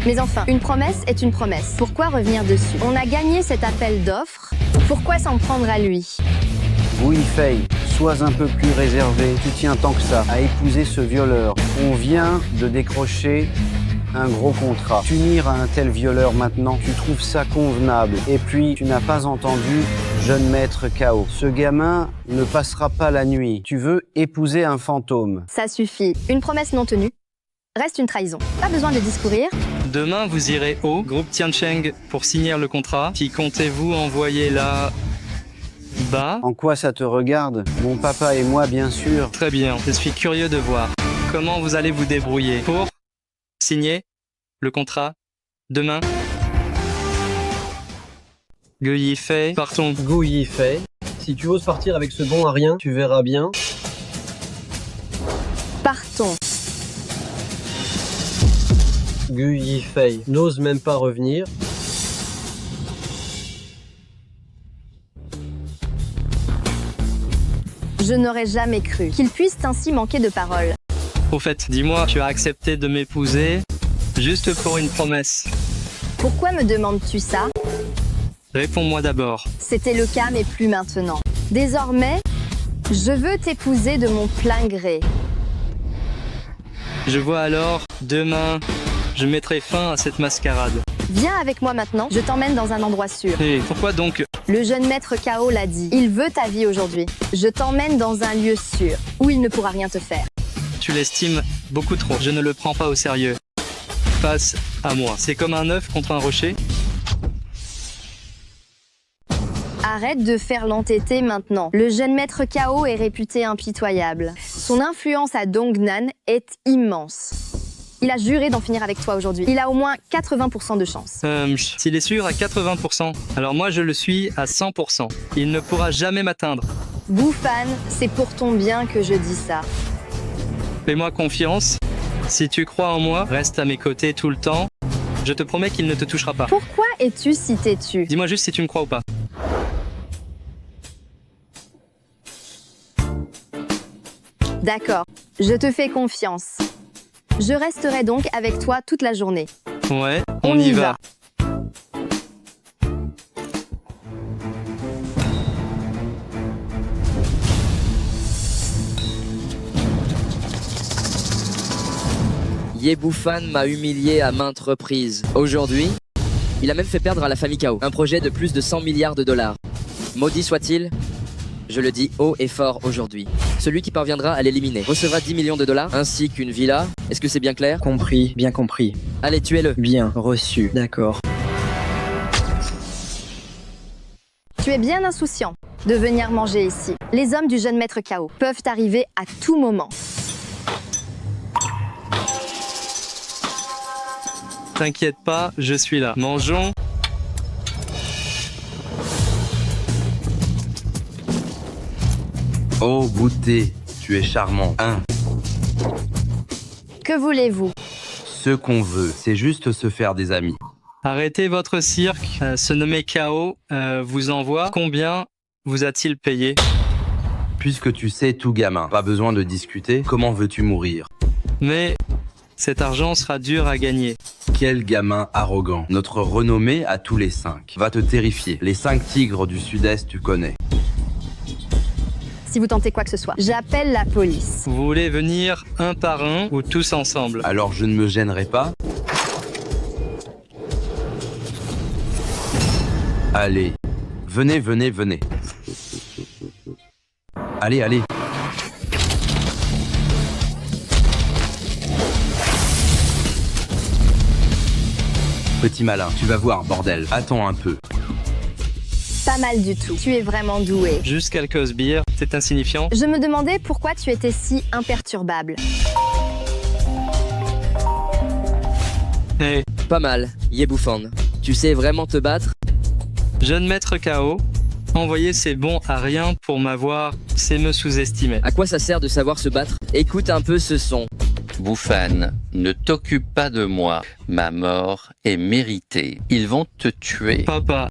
Mais enfin, une promesse est une promesse. Pourquoi revenir dessus? On a gagné cet appel d'offres. Pourquoi s'en prendre à lui? Oui, Fei, sois un peu plus réservé. Tu tiens tant que ça à épouser ce violeur. On vient de décrocher un gros contrat. T'unir à un tel violeur maintenant, tu trouves ça convenable. Et puis, tu n'as pas entendu jeune maître Kao. Ce gamin ne passera pas la nuit. Tu veux épouser un fantôme. Ça suffit. Une promesse non tenue reste une trahison. Pas besoin de discourir. Demain, vous irez au groupe Tiansheng pour signer le contrat. Qui comptez-vous envoyer là-bas? En quoi ça te regarde? Mon papa et moi, bien sûr. Très bien, je suis curieux de voir comment vous allez vous débrouiller pour signer le contrat demain. Gu Yifei, partons. Gu Yifei, Si tu oses partir avec ce bon à rien, tu verras bien. Partons. Gu Yifei n'ose même pas revenir. Je n'aurais jamais cru qu'il puisse ainsi manquer de parole. Au fait, dis-moi, tu as accepté de m'épouser juste pour une promesse. Pourquoi me demandes-tu ça? Réponds-moi d'abord. C'était le cas, mais plus maintenant. Désormais, je veux t'épouser de mon plein gré. Je vois alors, demain, je mettrai fin à cette mascarade. Viens avec moi maintenant, je t'emmène dans un endroit sûr. Et pourquoi donc? Le jeune maître Kao l'a dit, il veut ta vie aujourd'hui. Je t'emmène dans un lieu sûr, où il ne pourra rien te faire. Tu l'estimes beaucoup trop, je ne le prends pas au sérieux. Face à moi, c'est comme un œuf contre un rocher. Arrête de faire l'entêté maintenant. Le jeune maître Kao est réputé impitoyable. Son influence à Dongnan est immense. Il a juré d'en finir avec toi aujourd'hui. Il a au moins 80% de chance. S'il est sûr à 80%, alors moi je le suis à 100%. Il ne pourra jamais m'atteindre. Boufan, c'est pour ton bien que je dis ça. Fais-moi confiance. Si tu crois en moi, reste à mes côtés tout le temps. Je te promets qu'il ne te touchera pas. Pourquoi es-tu si têtu? Dis-moi juste si tu me crois ou pas. D'accord, je te fais confiance. Je resterai donc avec toi toute la journée. Ouais, on y va. Ye Bufan m'a humilié à maintes reprises. Aujourd'hui, il a même fait perdre à la famille Kao un projet de plus de 100 milliards de dollars. Maudit soit-il, je le dis haut et fort aujourd'hui. Celui qui parviendra à l'éliminer recevra 10 millions de dollars ainsi qu'une villa. Est-ce que c'est bien clair? Compris, bien compris. Allez, tuez-le. Bien, reçu, d'accord. Tu es bien insouciant de venir manger ici. Les hommes du jeune maître Kao peuvent arriver à tout moment. T'inquiète pas, je suis là. Mangeons. Oh, goûter, tu es charmant. Que voulez-vous? Ce qu'on veut, c'est juste se faire des amis. Arrêtez votre cirque. Ce nommé Kao vous envoie. Combien vous a-t-il payé? Puisque tu sais tout, gamin, pas besoin de discuter. Comment veux-tu mourir? Mais cet argent sera dur à gagner. Quel gamin arrogant. Notre renommée à tous les 5 va te terrifier. Les 5 tigres du sud-est, tu connais. Si vous tentez quoi que ce soit, j'appelle la police. Vous voulez venir un par un ou tous ensemble? Alors je ne me gênerai pas. Allez, venez, venez, venez. Allez, allez. Petit malin, tu vas voir, bordel. Attends un peu. Pas mal du tout. Tu es vraiment doué. Juste quelques sbires, c'est insignifiant. Je me demandais pourquoi tu étais si imperturbable. Hey. Pas mal, Ye Bufan. Tu sais vraiment te battre? Jeune maître Kao, envoyer ses bons à rien pour m'avoir, c'est me sous-estimer. À quoi ça sert de savoir se battre? Écoute un peu ce son. Bufan, ne t'occupe pas de moi. Ma mort est méritée. Ils vont te tuer. Papa.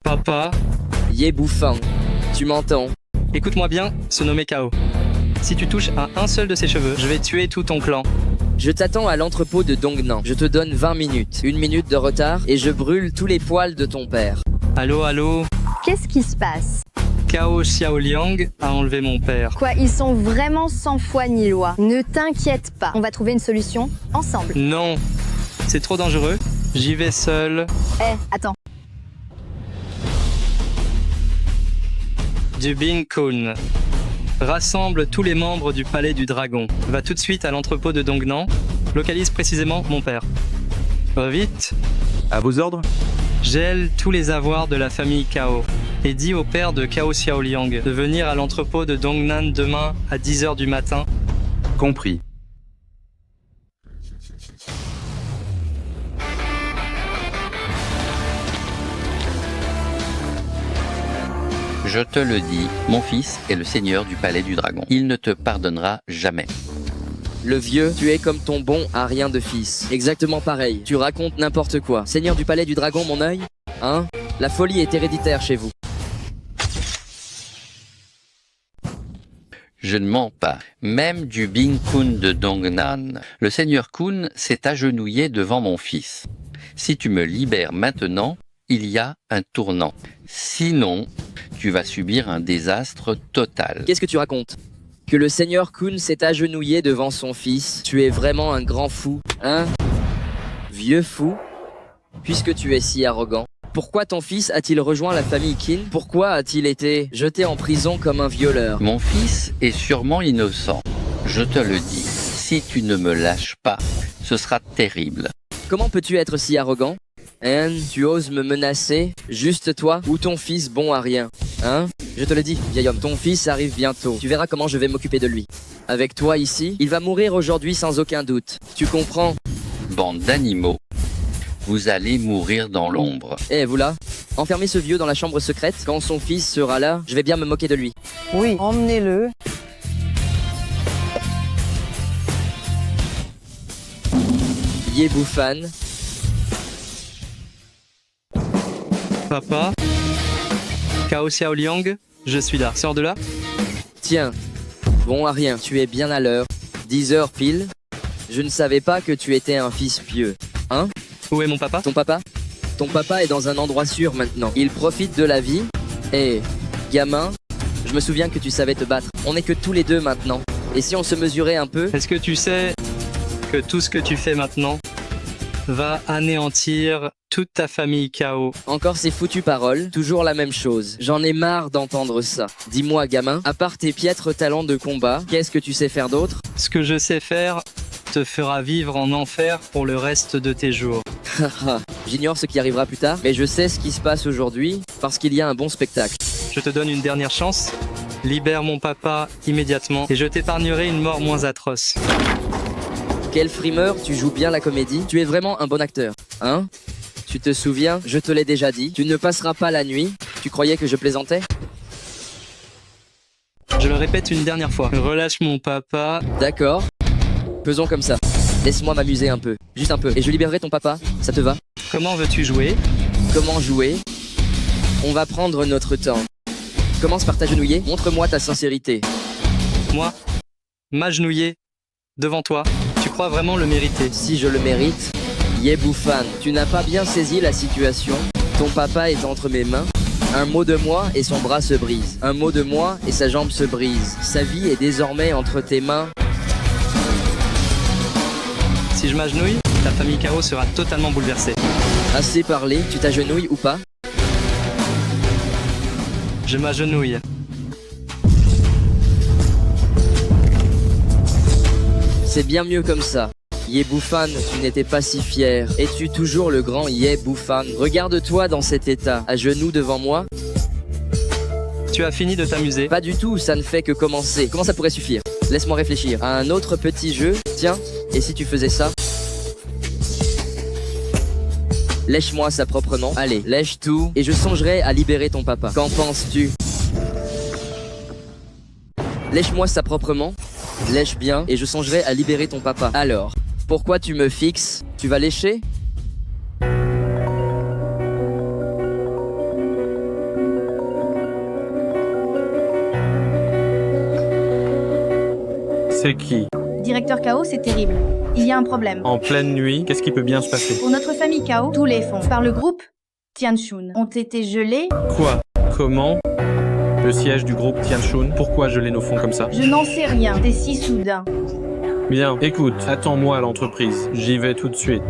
Papa. Ye Bufan, tu m'entends? Écoute-moi bien, ce nommé Kao. Si tu touches à un seul de ses cheveux, je vais tuer tout ton clan. Je t'attends à l'entrepôt de Dongnan. Je te donne 20 minutes. 1 minute de retard et je brûle tous les poils de ton père. Allô, allô? Qu'est-ce qui se passe? Kao Xiaoliang a enlevé mon père. Quoi, ils sont vraiment sans foi ni loi. Ne t'inquiète pas, on va trouver une solution ensemble. Non, c'est trop dangereux. J'y vais seul. Attends. Du Bing Kun. Rassemble tous les membres du palais du dragon. Va tout de suite à l'entrepôt de Dongnan. Localise précisément mon père. Vite. À vos ordres? Gèle tous les avoirs de la famille Kao. Et dis au père de Kao Xiaoliang de venir à l'entrepôt de Dongnan demain à 10h du matin. Compris. Je te le dis, mon fils est le seigneur du palais du dragon. Il ne te pardonnera jamais. Le vieux, tu es comme ton bon à rien de fils. Exactement pareil. Tu racontes n'importe quoi. Seigneur du palais du dragon, mon œil? Hein? La folie est héréditaire chez vous. Je ne mens pas. Même du Bing Kun de Dongnan, le seigneur Kun s'est agenouillé devant mon fils. Si tu me libères maintenant, il y a un tournant. Sinon, tu vas subir un désastre total. Qu'est-ce que tu racontes? Que le seigneur Kun s'est agenouillé devant son fils? Tu es vraiment un grand fou, hein? Vieux fou? Puisque tu es si arrogant. Pourquoi ton fils a-t-il rejoint la famille Qin? Pourquoi a-t-il été jeté en prison comme un violeur? Mon fils est sûrement innocent. Je te le dis, si tu ne me lâches pas, ce sera terrible. Comment peux-tu être si arrogant? Hein? Tu oses me menacer? Juste toi ou ton fils bon à rien? Hein? Je te le dis, vieil homme, ton fils arrive bientôt. Tu verras comment je vais m'occuper de lui. Avec toi ici, il va mourir aujourd'hui sans aucun doute. Tu comprends? Bande d'animaux. Vous allez mourir dans l'ombre. Eh, vous là? Enfermez ce vieux dans la chambre secrète. Quand son fils sera là, je vais bien me moquer de lui. Oui, emmenez-le. Ye Bufan. Papa? Cao Xiaoliang, je suis là. Sors de là. Tiens, bon à rien, tu es bien à l'heure. 10 heures pile. Je ne savais pas que tu étais un fils pieux. Hein? Où est mon papa? Ton papa? Ton papa est dans un endroit sûr maintenant. Il profite de la vie. Et, gamin, je me souviens que tu savais te battre. On n'est que tous les deux maintenant. Et si on se mesurait un peu? Est-ce que tu sais que tout ce que tu fais maintenant va anéantir toute ta famille Cao? Encore ces foutues paroles, toujours la même chose. J'en ai marre d'entendre ça. Dis-moi, gamin, à part tes piètres talents de combat, qu'est-ce que tu sais faire d'autre? Ce que je sais faire te fera vivre en enfer pour le reste de tes jours. J'ignore ce qui arrivera plus tard, mais je sais ce qui se passe aujourd'hui parce qu'il y a un bon spectacle. Je te donne une dernière chance. Libère mon papa immédiatement et je t'épargnerai une mort moins atroce. Quel frimeur, tu joues bien la comédie. Tu es vraiment un bon acteur, hein? Tu te souviens, je te l'ai déjà dit, tu ne passeras pas la nuit. Tu croyais que je plaisantais? Je le répète une dernière fois. Relâche mon papa. D'accord. Faisons comme ça. Laisse-moi m'amuser un peu. Juste un peu. Et je libérerai ton papa. Ça te va? Comment veux-tu jouer? Comment jouer? On va prendre notre temps. Commence par t'agenouiller. Montre-moi ta sincérité. Moi? M'agenouiller? Devant toi? Tu crois vraiment le mériter? Si je le mérite? Ye Bufan, tu n'as pas bien saisi la situation. Ton papa est entre mes mains. Un mot de moi et son bras se brise. Un mot de moi et sa jambe se brise. Sa vie est désormais entre tes mains. Si je m'agenouille, ta famille Cao sera totalement bouleversée. Assez parlé, tu t'agenouilles ou pas? Je m'agenouille. C'est bien mieux comme ça. Ye Bufan, tu n'étais pas si fier. Es-tu toujours le grand Ye Bufan? Regarde-toi dans cet état, à genoux devant moi. Tu as fini de t'amuser? Pas du tout, ça ne fait que commencer. Comment ça pourrait suffire? Laisse-moi réfléchir à un autre petit jeu. Tiens, et si tu faisais ça? Lèche-moi ça proprement. Allez, lèche tout, et je songerai à libérer ton papa. Qu'en penses-tu? Lèche-moi ça proprement. Lèche bien, et je songerai à libérer ton papa. Alors, pourquoi tu me fixes? Tu vas lécher? C'est qui? Directeur Cao, c'est terrible. Il y a un problème. En pleine nuit, qu'est-ce qui peut bien se passer? Pour notre famille Cao, tous les fonds par le groupe Tianshun ont été gelés. Quoi? Comment? Le siège du groupe Tianshun, pourquoi geler nos fonds comme ça? Je n'en sais rien, c'est si soudain. Bien, écoute, attends-moi à l'entreprise. J'y vais tout de suite.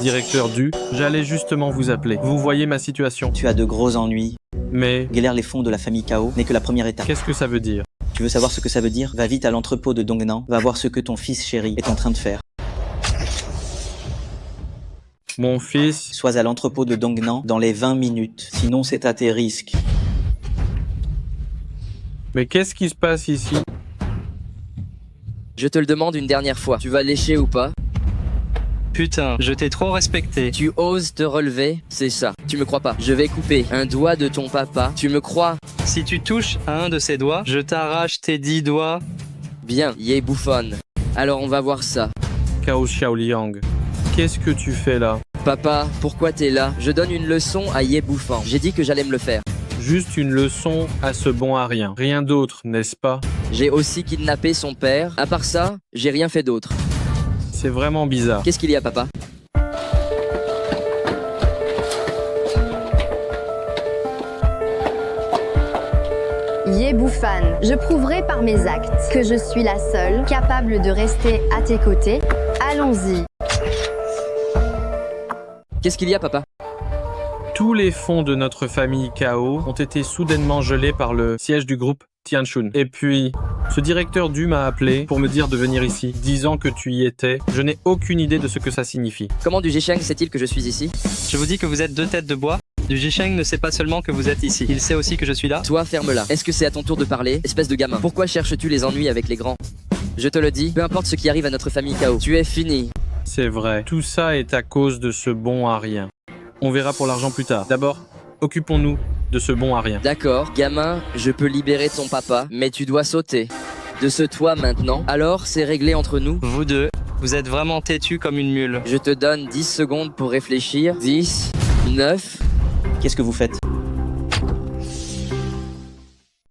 Directeur Du, j'allais justement vous appeler. Vous voyez ma situation? Tu as de gros ennuis. Mais... Guérir les fonds de la famille Cao n'est que la première étape. Qu'est-ce que ça veut dire? Tu veux savoir ce que ça veut dire? Va vite à l'entrepôt de Dongnan, va voir ce que ton fils chéri est en train de faire. Mon fils... Sois à l'entrepôt de Dongnan dans les 20 minutes, sinon c'est à tes risques. Mais qu'est-ce qui se passe ici? Je te le demande une dernière fois. Tu vas lécher ou pas? Putain, je t'ai trop respecté. Tu oses te relever? C'est ça. Tu me crois pas? Je vais couper un doigt de ton papa. Tu me crois? Si tu touches à un de ses doigts, je t'arrache tes 10 doigts. Bien, Ye bouffonne. Alors on va voir ça. Cao Xiaoliang, qu'est-ce que tu fais là? Papa, pourquoi t'es là? Je donne une leçon à Ye bouffant. J'ai dit que j'allais me le faire. Juste une leçon à ce bon à rien. Rien d'autre, n'est-ce pas? J'ai aussi kidnappé son père. À part ça, j'ai rien fait d'autre. C'est vraiment bizarre. Qu'est-ce qu'il y a, papa? Ye Boufan, je prouverai par mes actes que je suis la seule capable de rester à tes côtés. Allons-y. Qu'est-ce qu'il y a, papa? Tous les fonds de notre famille Cao ont été soudainement gelés par le siège du groupe Tianshun. Et puis, ce directeur Du m'a appelé pour me dire de venir ici, disant que tu y étais. Je n'ai aucune idée de ce que ça signifie. Comment Du Jisheng sait-il que je suis ici? Je vous dis que vous êtes deux têtes de bois. Du Jisheng ne sait pas seulement que vous êtes ici, il sait aussi que je suis là. Toi, ferme-la. Est-ce que c'est à ton tour de parler, espèce de gamin? Pourquoi cherches-tu les ennuis avec les grands? Je te le dis, peu importe ce qui arrive à notre famille Cao, tu es fini. C'est vrai, tout ça est à cause de ce bon à rien. On verra pour l'argent plus tard. D'abord, occupons-nous de ce bon à rien. D'accord, gamin, je peux libérer ton papa, mais tu dois sauter. De ce toit maintenant. Alors, c'est réglé entre nous? Vous deux, vous êtes vraiment têtus comme une mule. Je te donne 10 secondes pour réfléchir. 10, 9... Qu'est-ce que vous faites?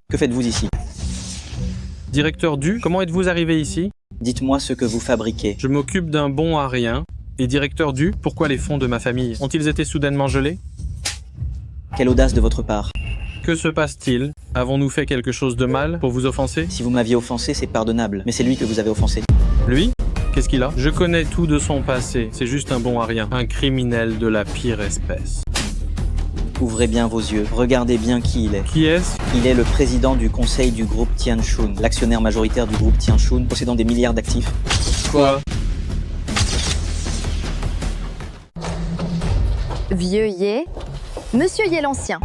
Que faites-vous ici? Directeur Du, comment êtes-vous arrivé ici? Dites-moi ce que vous fabriquez. Je m'occupe d'un bon à rien. Et directeur Du, pourquoi les fonds de ma famille ont-ils été soudainement gelés? Quelle audace de votre part. Que se passe-t-il? Avons-nous fait quelque chose de mal pour vous offenser? Si vous m'aviez offensé, c'est pardonnable. Mais c'est lui que vous avez offensé. Lui? Qu'est-ce qu'il a? Je connais tout de son passé. C'est juste un bon à rien. Un criminel de la pire espèce. Ouvrez bien vos yeux. Regardez bien qui il est. Qui est-ce? Il est le président du conseil du groupe Tianshun, l'actionnaire majoritaire du groupe Tianshun, possédant des milliards d'actifs. Quoi? Vieux Ye. Monsieur Ye l'Ancien.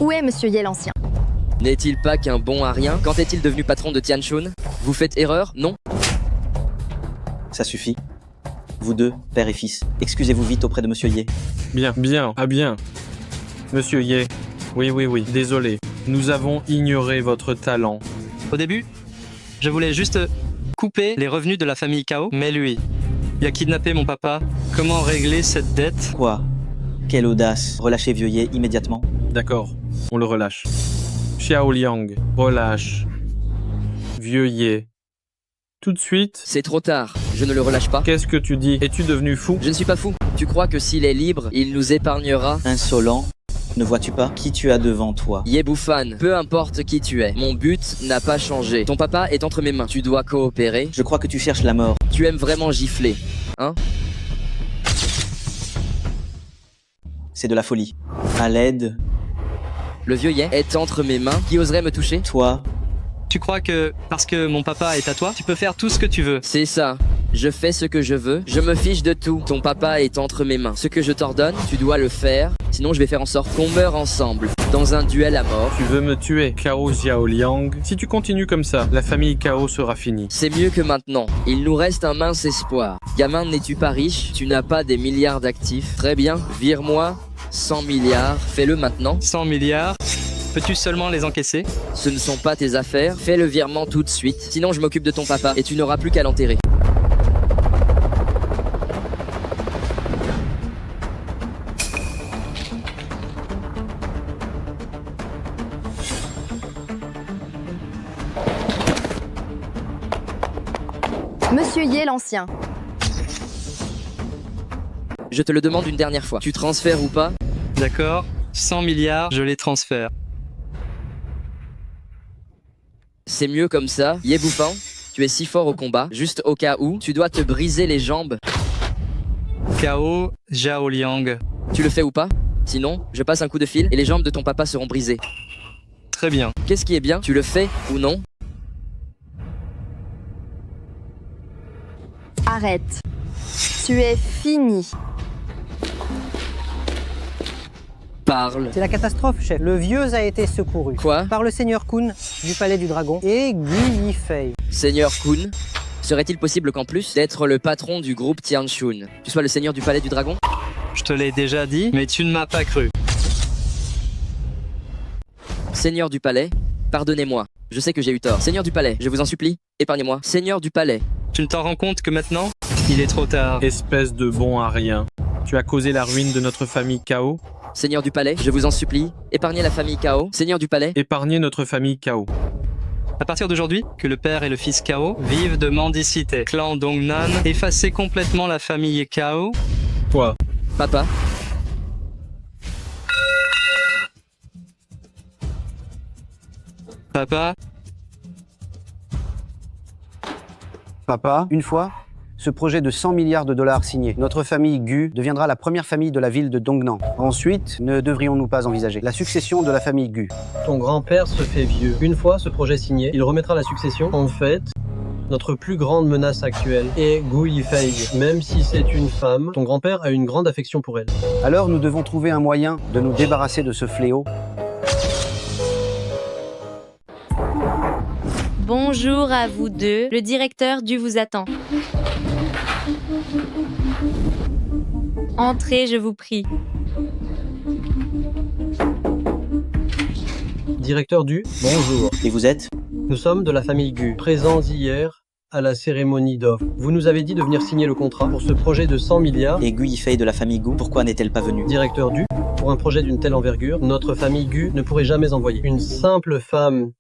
Où est Monsieur Ye l'Ancien? N'est-il pas qu'un bon à rien? Quand est-il devenu patron de Tianshun? Vous faites erreur, non? Ça suffit. Vous deux, père et fils, excusez-vous vite auprès de Monsieur Ye. Bien, bien, ah bien. Monsieur Ye, oui, désolé. Nous avons ignoré votre talent. Au début, je voulais juste couper les revenus de la famille Cao, mais lui, il a kidnappé mon papa. Comment régler cette dette? Quoi? Quelle audace. Relâchez Vieux Ye immédiatement. D'accord, on le relâche. Xiaoliang, relâche. Vieux Ye. Tout de suite. C'est trop tard, je ne le relâche pas. Qu'est-ce que tu dis? Es-tu devenu fou? Je ne suis pas fou. Tu crois que s'il est libre, il nous épargnera? Insolent. Ne vois-tu pas qui tu as devant toi? Ye Boufan, peu importe qui tu es, mon but n'a pas changé. Ton papa est entre mes mains. Tu dois coopérer. Je crois que tu cherches la mort. Tu aimes vraiment gifler, hein? C'est de la folie. À l'aide. Le vieux Ye est entre mes mains. Qui oserait me toucher? Toi. Tu crois que parce que mon papa est à toi, tu peux faire tout ce que tu veux? C'est ça. Je fais ce que je veux. Je me fiche de tout. Ton papa est entre mes mains. Ce que je t'ordonne, tu dois le faire. Sinon, je vais faire en sorte qu'on meure ensemble. Dans un duel à mort. Tu veux me tuer, Cao Xiaoliang? Si tu continues comme ça, la famille Cao sera finie. C'est mieux que maintenant. Il nous reste un mince espoir. Gamin, n'es-tu pas riche? Tu n'as pas des milliards d'actifs. Très bien. Vire-moi 100 milliards. Fais-le maintenant. 100 milliards? Peux-tu seulement les encaisser? Ce ne sont pas tes affaires. Fais le virement tout de suite. Sinon, je m'occupe de ton papa et tu n'auras plus qu'à l'enterrer. Monsieur Ye l'Ancien. Je te le demande une dernière fois. Tu transfères ou pas? D'accord. 100 milliards, je les transfère. C'est mieux comme ça. Ye Boufan, tu es si fort au combat. Juste au cas où, tu dois te briser les jambes. Cao Xiaoliang. Tu le fais ou pas? Sinon, je passe un coup de fil et les jambes de ton papa seront brisées. Très bien. Qu'est-ce qui est bien? Tu le fais ou non? Arrête. Tu es fini. Parle. C'est la catastrophe, chef. Le vieux a été secouru. Quoi? Par le seigneur Kun du palais du dragon et Gu Yifei. Seigneur Kun, serait-il possible qu'en plus d'être le patron du groupe Tianshun, tu sois le seigneur du palais du dragon? Je te l'ai déjà dit, mais tu ne m'as pas cru. Seigneur du palais, pardonnez-moi. Je sais que j'ai eu tort. Seigneur du palais, je vous en supplie, épargnez-moi. Seigneur du palais. Tu ne t'en rends compte que maintenant, il est trop tard. Espèce de bon à rien. Tu as causé la ruine de notre famille Kao. Seigneur du palais, je vous en supplie, épargnez la famille Kao. Seigneur du palais. Épargnez notre famille Kao. À partir d'aujourd'hui, que le père et le fils Kao vivent de mendicité. Clan Dongnan, effacez complètement la famille Kao. Toi. Papa. Papa. Papa, une fois, ce projet de 100 milliards de dollars signé, notre famille Gu deviendra la première famille de la ville de Dongnan. Ensuite, ne devrions-nous pas envisager la succession de la famille Gu? Ton grand-père se fait vieux. Une fois ce projet signé, il remettra la succession. En fait, notre plus grande menace actuelle est Gu Yifei. Même si c'est une femme, ton grand-père a une grande affection pour elle. Alors nous devons trouver un moyen de nous débarrasser de ce fléau. Bonjour à vous deux, le directeur du vous attend. Entrez, je vous prie. Directeur du, bonjour. Et vous êtes? Nous sommes de la famille Gu, présents hier à la cérémonie d'offre. Vous nous avez dit de venir signer le contrat pour ce projet de 100 milliards. Et Gu Yifei de la famille Gu, pourquoi n'est-elle pas venue? Directeur du, pour un projet d'une telle envergure, notre famille Gu ne pourrait jamais envoyer une simple femme.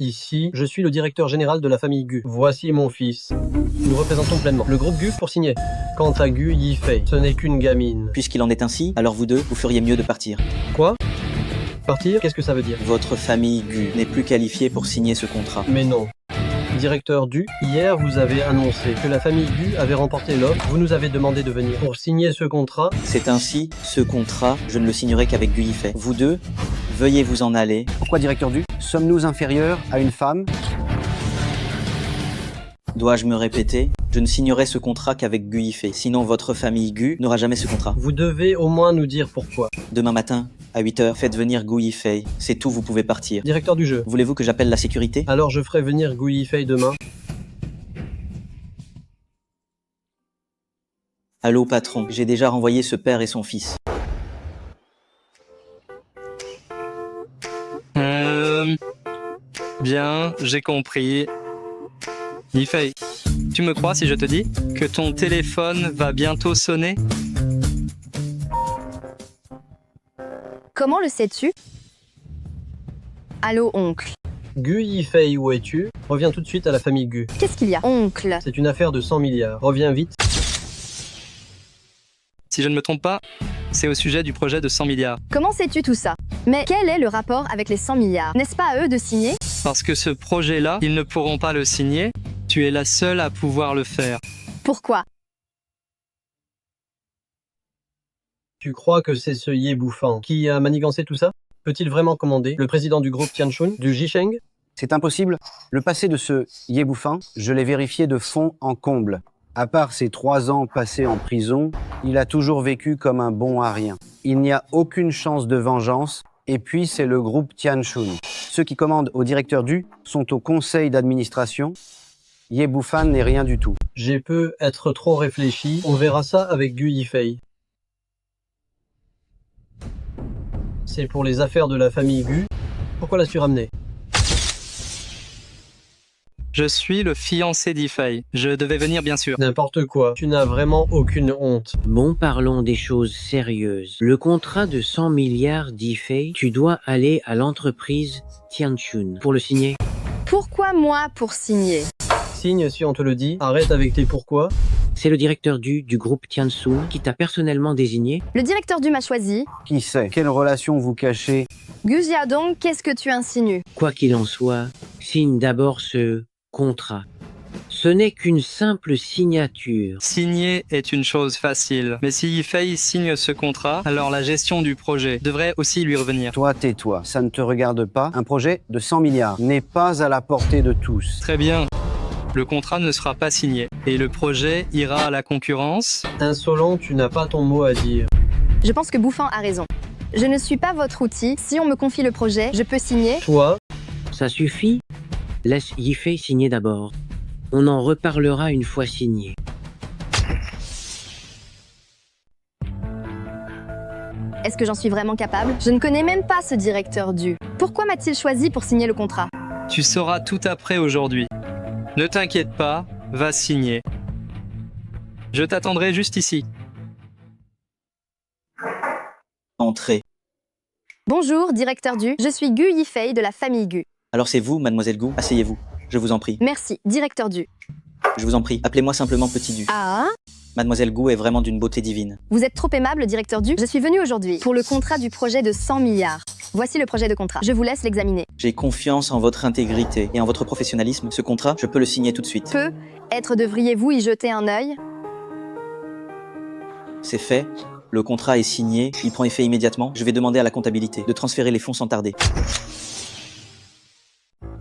Ici, je suis le directeur général de la famille Gu. Voici mon fils. Nous représentons pleinement le groupe Gu pour signer. Quant à Gu Yifei, ce n'est qu'une gamine. Puisqu'il en est ainsi, alors vous deux, vous feriez mieux de partir. Quoi? Partir? Qu'est-ce que ça veut dire? Votre famille Gu n'est plus qualifiée pour signer ce contrat. Mais non. Directeur du, hier vous avez annoncé que la famille Gu avait remporté l'offre. Vous nous avez demandé de venir pour signer ce contrat. C'est ainsi, ce contrat, je ne le signerai qu'avec Gu Yifei. Vous deux, veuillez vous en aller. Pourquoi, directeur du? Sommes-nous inférieurs à une femme? Dois-je me répéter? Je ne signerai ce contrat qu'avec Gu Yifei. Sinon, votre famille Gu n'aura jamais ce contrat. Vous devez au moins nous dire pourquoi. Demain matin, à 8h, faites venir Gu Yifei. C'est tout, vous pouvez partir. Directeur du jeu. Voulez-vous que j'appelle la sécurité? Alors je ferai venir Gu Yifei demain. Allô, patron. J'ai déjà renvoyé ce père et son fils. Bien, j'ai compris. Yifei, tu me crois si je te dis que ton téléphone va bientôt sonner? Comment le sais-tu? Allô, oncle. Gu Yifei, où es-tu? Reviens tout de suite à la famille Gu. Qu'est-ce qu'il y a, oncle? C'est une affaire de 100 milliards. Reviens vite. Si je ne me trompe pas, c'est au sujet du projet de 100 milliards. Comment sais-tu tout ça? Mais quel est le rapport avec les 100 milliards? N'est-ce pas à eux de signer? Parce que ce projet-là, ils ne pourront pas le signer. Tu es la seule à pouvoir le faire. Pourquoi? Tu crois que c'est ce Ye bouffant qui a manigancé tout ça? Peut-il vraiment commander le président du groupe Tianshun, du Jisheng? C'est impossible. Le passé de ce Ye bouffant, je l'ai vérifié de fond en comble. À part ses 3 ans passés en prison, il a toujours vécu comme un bon à rien. Il n'y a aucune chance de vengeance, et puis c'est le groupe Tianshun. Ceux qui commandent au directeur du sont au conseil d'administration. Ye Bufan n'est rien du tout. J'ai peu être trop réfléchi, on verra ça avec Gu Yifei. C'est pour les affaires de la famille Gu. Pourquoi l'as-tu ramené? Je suis le fiancé d'Yifei. Je devais venir, bien sûr. N'importe quoi. Tu n'as vraiment aucune honte. Bon, parlons des choses sérieuses. Le contrat de 100 milliards d'Yifei, tu dois aller à l'entreprise Tianshun pour le signer. Pourquoi moi pour signer? Signe si on te le dit. Arrête avec tes pourquoi. C'est le directeur du groupe Tianshun qui t'a personnellement désigné. Le directeur du m'a choisi. Qui sait? Quelle relation vous cachez? Gu Xiaodong, qu'est-ce que tu insinues? Quoi qu'il en soit, signe d'abord ce contrat. Ce n'est qu'une simple signature. Signer est une chose facile. Mais si Yifei signe ce contrat, alors la gestion du projet devrait aussi lui revenir. Toi, tais-toi. Ça ne te regarde pas. Un projet de 100 milliards n'est pas à la portée de tous. Très bien. Le contrat ne sera pas signé. Et le projet ira à la concurrence. Insolent, tu n'as pas ton mot à dire. Je pense que Bouffant a raison. Je ne suis pas votre outil. Si on me confie le projet, je peux signer. Toi? Ça suffit? Laisse Yifei signer d'abord. On en reparlera une fois signé. Est-ce que j'en suis vraiment capable? Je ne connais même pas ce directeur du. Pourquoi m'a-t-il choisi pour signer le contrat? Tu sauras tout après aujourd'hui. Ne t'inquiète pas, va signer. Je t'attendrai juste ici. Entrez. Bonjour, directeur du. Je suis Gu Yifei de la famille Gu. Alors c'est vous, mademoiselle Gu. Asseyez-vous. Je vous en prie. Merci, directeur du. Je vous en prie. Appelez-moi simplement Petit Du. Ah? Mademoiselle Gu est vraiment d'une beauté divine. Vous êtes trop aimable, directeur du. Je suis venu aujourd'hui pour le contrat du projet de 100 milliards. Voici le projet de contrat. Je vous laisse l'examiner. J'ai confiance en votre intégrité et en votre professionnalisme. Ce contrat, je peux le signer tout de suite. Peut-être devriez-vous y jeter un œil? C'est fait. Le contrat est signé. Il prend effet immédiatement. Je vais demander à la comptabilité de transférer les fonds sans tarder.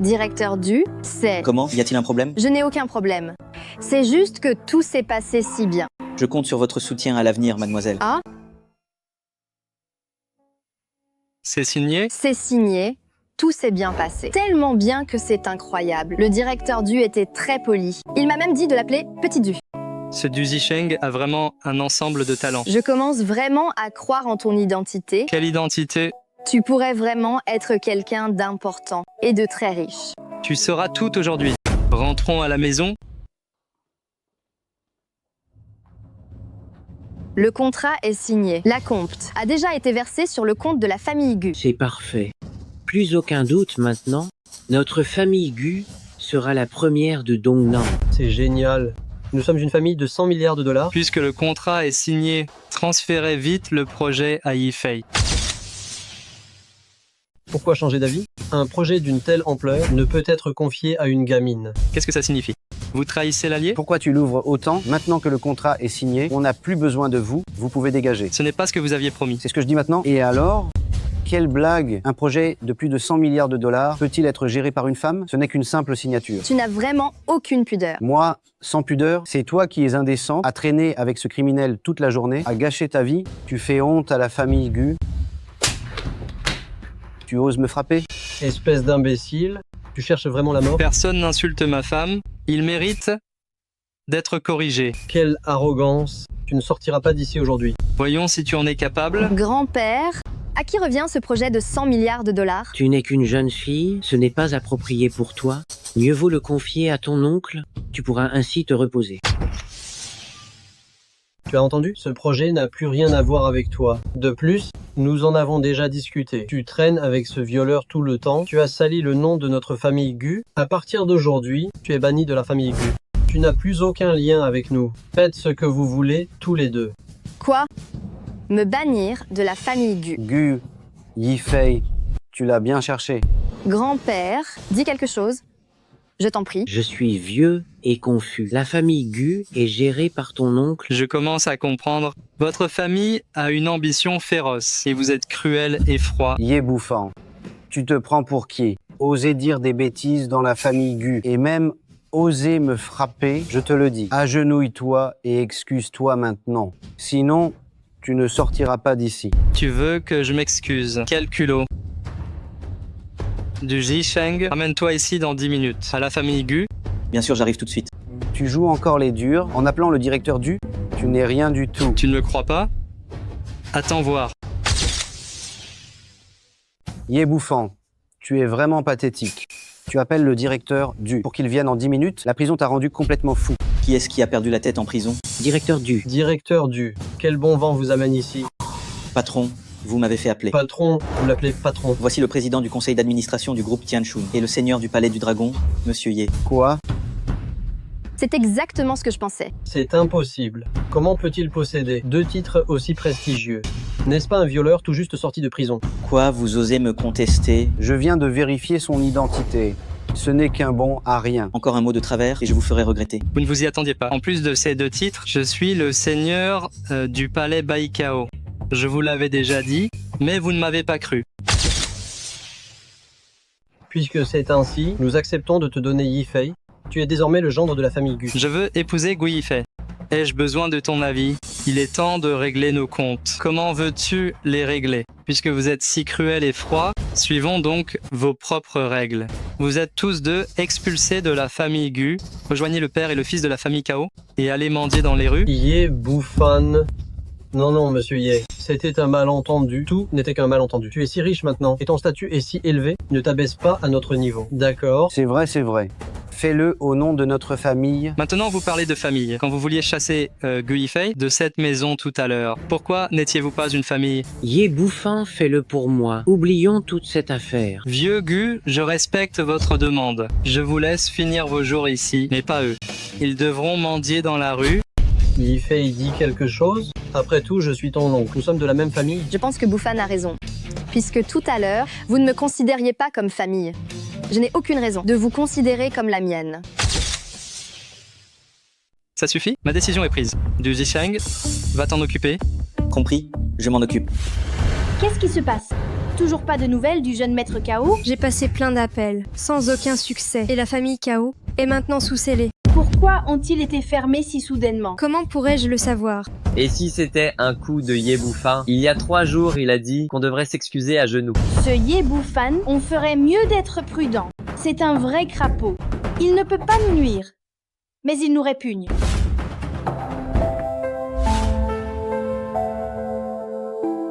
Directeur du, c'est... Comment? Y a-t-il un problème? Je n'ai aucun problème. C'est juste que tout s'est passé si bien. Je compte sur votre soutien à l'avenir, mademoiselle. Ah? C'est signé? C'est signé. Tout s'est bien passé. Tellement bien que c'est incroyable. Le directeur du était très poli. Il m'a même dit de l'appeler Petit Du. Ce Du Zisheng a vraiment un ensemble de talents. Je commence vraiment à croire en ton identité. Quelle identité? Tu pourrais vraiment être quelqu'un d'important et de très riche. Tu sauras tout aujourd'hui. Rentrons à la maison. Le contrat est signé. La compte a déjà été versée sur le compte de la famille Gu. C'est parfait. Plus aucun doute maintenant, notre famille Gu sera la première de Dongnan. C'est génial. Nous sommes une famille de 100 milliards de dollars. Puisque le contrat est signé, transférez vite le projet à Yifei. Pourquoi changer d'avis? Un projet d'une telle ampleur ne peut être confié à une gamine. Qu'est-ce que ça signifie? Vous trahissez l'allié? Pourquoi tu l'ouvres autant? Maintenant que le contrat est signé, on n'a plus besoin de vous, vous pouvez dégager. Ce n'est pas ce que vous aviez promis. C'est ce que je dis maintenant. Et alors? Quelle blague! Un projet de plus de 100 milliards de dollars peut-il être géré par une femme? Ce n'est qu'une simple signature. Tu n'as vraiment aucune pudeur. Moi, sans pudeur, c'est toi qui es indécent, à traîner avec ce criminel toute la journée, à gâcher ta vie. Tu fais honte à la famille Gu. Tu oses me frapper? Espèce d'imbécile, tu cherches vraiment la mort? Personne n'insulte ma femme. Il mérite d'être corrigé. Quelle arrogance! Tu ne sortiras pas d'ici aujourd'hui. Voyons si tu en es capable. Grand-père, à qui revient ce projet de 100 milliards de dollars? Tu n'es qu'une jeune fille, ce n'est pas approprié pour toi. Mieux vaut le confier à ton oncle, tu pourras ainsi te reposer. Tu as entendu? Ce projet n'a plus rien à voir avec toi. De plus, nous en avons déjà discuté. Tu traînes avec ce violeur tout le temps. Tu as sali le nom de notre famille Gu. À partir d'aujourd'hui, tu es banni de la famille Gu. Tu n'as plus aucun lien avec nous. Faites ce que vous voulez, tous les deux. Quoi? Me bannir de la famille Gu. Gu, Yifei, tu l'as bien cherché. Grand-père, dis quelque chose. Je t'en prie. Je suis vieux et confus. La famille Gu est gérée par ton oncle. Je commence à comprendre. Votre famille a une ambition féroce et vous êtes cruel et froid. Yé bouffant, tu te prends pour qui? Oser dire des bêtises dans la famille Gu et même oser me frapper, je te le dis. Agenouille-toi et excuse-toi maintenant. Sinon, tu ne sortiras pas d'ici. Tu veux que je m'excuse? Quel culot! Du Zisheng, ramène-toi ici dans 10 minutes. À la famille Gu. Bien sûr, j'arrive tout de suite. Tu joues encore les durs en appelant le directeur du? Tu n'es rien du tout. Tu ne me crois pas? Attends voir. Yé bouffant, tu es vraiment pathétique. Tu appelles le directeur du pour qu'il vienne en 10 minutes. La prison t'a rendu complètement fou. Qui est-ce qui a perdu la tête en prison? Directeur du. Directeur du. Quel bon vent vous amène ici? Patron, vous m'avez fait appeler. Patron, vous l'appelez patron. Voici le président du conseil d'administration du groupe Tianshun et le seigneur du palais du dragon, Monsieur Ye. Quoi? C'est exactement ce que je pensais. C'est impossible. Comment peut-il posséder 2 titres aussi prestigieux? N'est-ce pas un violeur tout juste sorti de prison? Quoi, vous osez me contester? Je viens de vérifier son identité. Ce n'est qu'un bon à rien. Encore un mot de travers et je vous ferai regretter. Vous ne vous y attendiez pas. En plus de ces 2 titres, je suis le seigneur du palais Baikao. Je vous l'avais déjà dit, mais vous ne m'avez pas cru. Puisque c'est ainsi, nous acceptons de te donner Yifei. Tu es désormais le gendre de la famille Gu. Je veux épouser Gu Yifei. ai-je besoin de ton avis? Il est temps de régler nos comptes. Comment veux-tu les régler? Puisque vous êtes si cruel et froid, suivons donc vos propres règles. Vous êtes tous deux expulsés de la famille Gu. Rejoignez le père et le fils de la famille Kao et allez mendier dans les rues. Ye Bufan. Non, monsieur Ye. C'était un malentendu. Tout n'était qu'un malentendu. Tu es si riche maintenant et ton statut est si élevé. Ne t'abaisse pas à notre niveau. D'accord? C'est vrai, c'est vrai. Fais-le au nom de notre famille. Maintenant, vous parlez de famille. Quand vous vouliez chasser Gu Yifei de cette maison tout à l'heure, pourquoi n'étiez-vous pas une famille? Ye Bufan, fais-le pour moi. Oublions toute cette affaire. Vieux Gu, je respecte votre demande. Je vous laisse finir vos jours ici, mais pas eux. Ils devront mendier dans la rue. Yifei dit quelque chose? Après tout, je suis ton oncle. Nous sommes de la même famille. Je pense que Bufan a raison. Puisque tout à l'heure, vous ne me considériez pas comme famille. Je n'ai aucune raison de vous considérer comme la mienne. Ça suffit? Ma décision est prise. Du Zisheng, va t'en occuper. Compris, je m'en occupe. Qu'est-ce qui se passe? Toujours pas de nouvelles du jeune maître Kao? J'ai passé plein d'appels, sans aucun succès, et la famille Kao est maintenant sous scellé. Pourquoi ont-ils été fermés si soudainement? Comment pourrais-je le savoir? Et si c'était un coup de Ye Bufan? Il y a 3 jours, il a dit qu'on devrait s'excuser à genoux. Ce Ye Bufan, on ferait mieux d'être prudent. C'est un vrai crapaud. Il ne peut pas nous nuire, mais il nous répugne.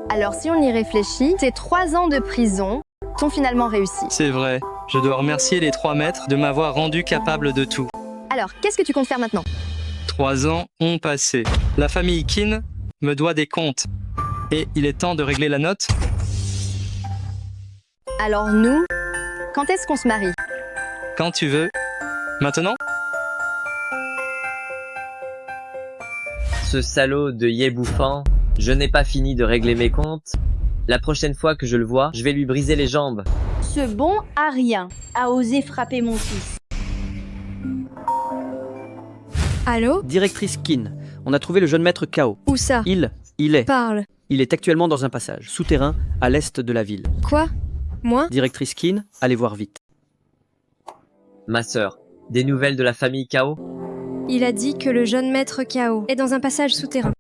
Alors si on y réfléchit, ces 3 ans de prison sont finalement réussis. C'est vrai. Je dois remercier les 3 maîtres de m'avoir rendu capable de tout. Alors, qu'est-ce que tu comptes faire maintenant? 3 ans ont passé. La famille Qin me doit des comptes. Et il est temps de régler la note. Alors nous, quand est-ce qu'on se marie? Quand tu veux. Maintenant? Ce salaud de Ye Bufan, je n'ai pas fini de régler mes comptes. La prochaine fois que je le vois, je vais lui briser les jambes. Ce bon Arien a osé frapper mon fils. Allô? Directrice Qin, on a trouvé le jeune maître Kao. Où ça? Il est. Parle. Il est actuellement dans un passage, souterrain, à l'est de la ville. Quoi? Moi? Directrice Qin, allez voir vite. Ma sœur, des nouvelles de la famille Kao? Il a dit que le jeune maître Kao est dans un passage souterrain.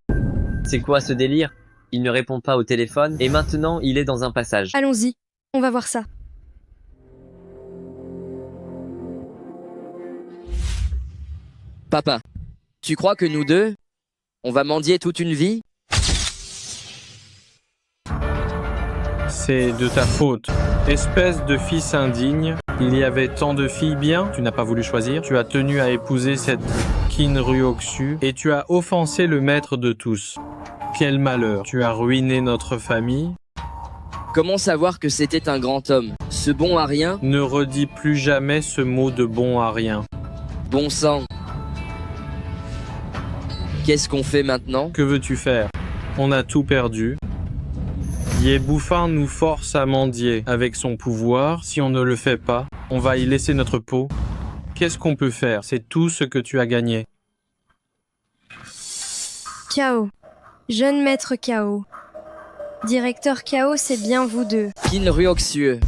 C'est quoi ce délire? Il ne répond pas au téléphone et maintenant il est dans un passage. Allons-y, on va voir ça. Papa, tu crois que nous deux, on va mendier toute une vie? C'est de ta faute. Espèce de fils indigne, il y avait tant de filles bien, tu n'as pas voulu choisir, tu as tenu à épouser cette Qin Ruoksu et tu as offensé le maître de tous. Quel malheur, tu as ruiné notre famille. Comment savoir que c'était un grand homme? Ce bon Arien? Ne redis plus jamais ce mot de bon Arien. Bon sang. Qu'est-ce qu'on fait maintenant? Que veux-tu faire? On a tout perdu. Ye Bufan nous force à mendier avec son pouvoir. Si on ne le fait pas, on va y laisser notre peau. Qu'est-ce qu'on peut faire? C'est tout ce que tu as gagné. Kao. Jeune maître Kao. Directeur Kao, c'est bien vous deux. Qin Ruoksu,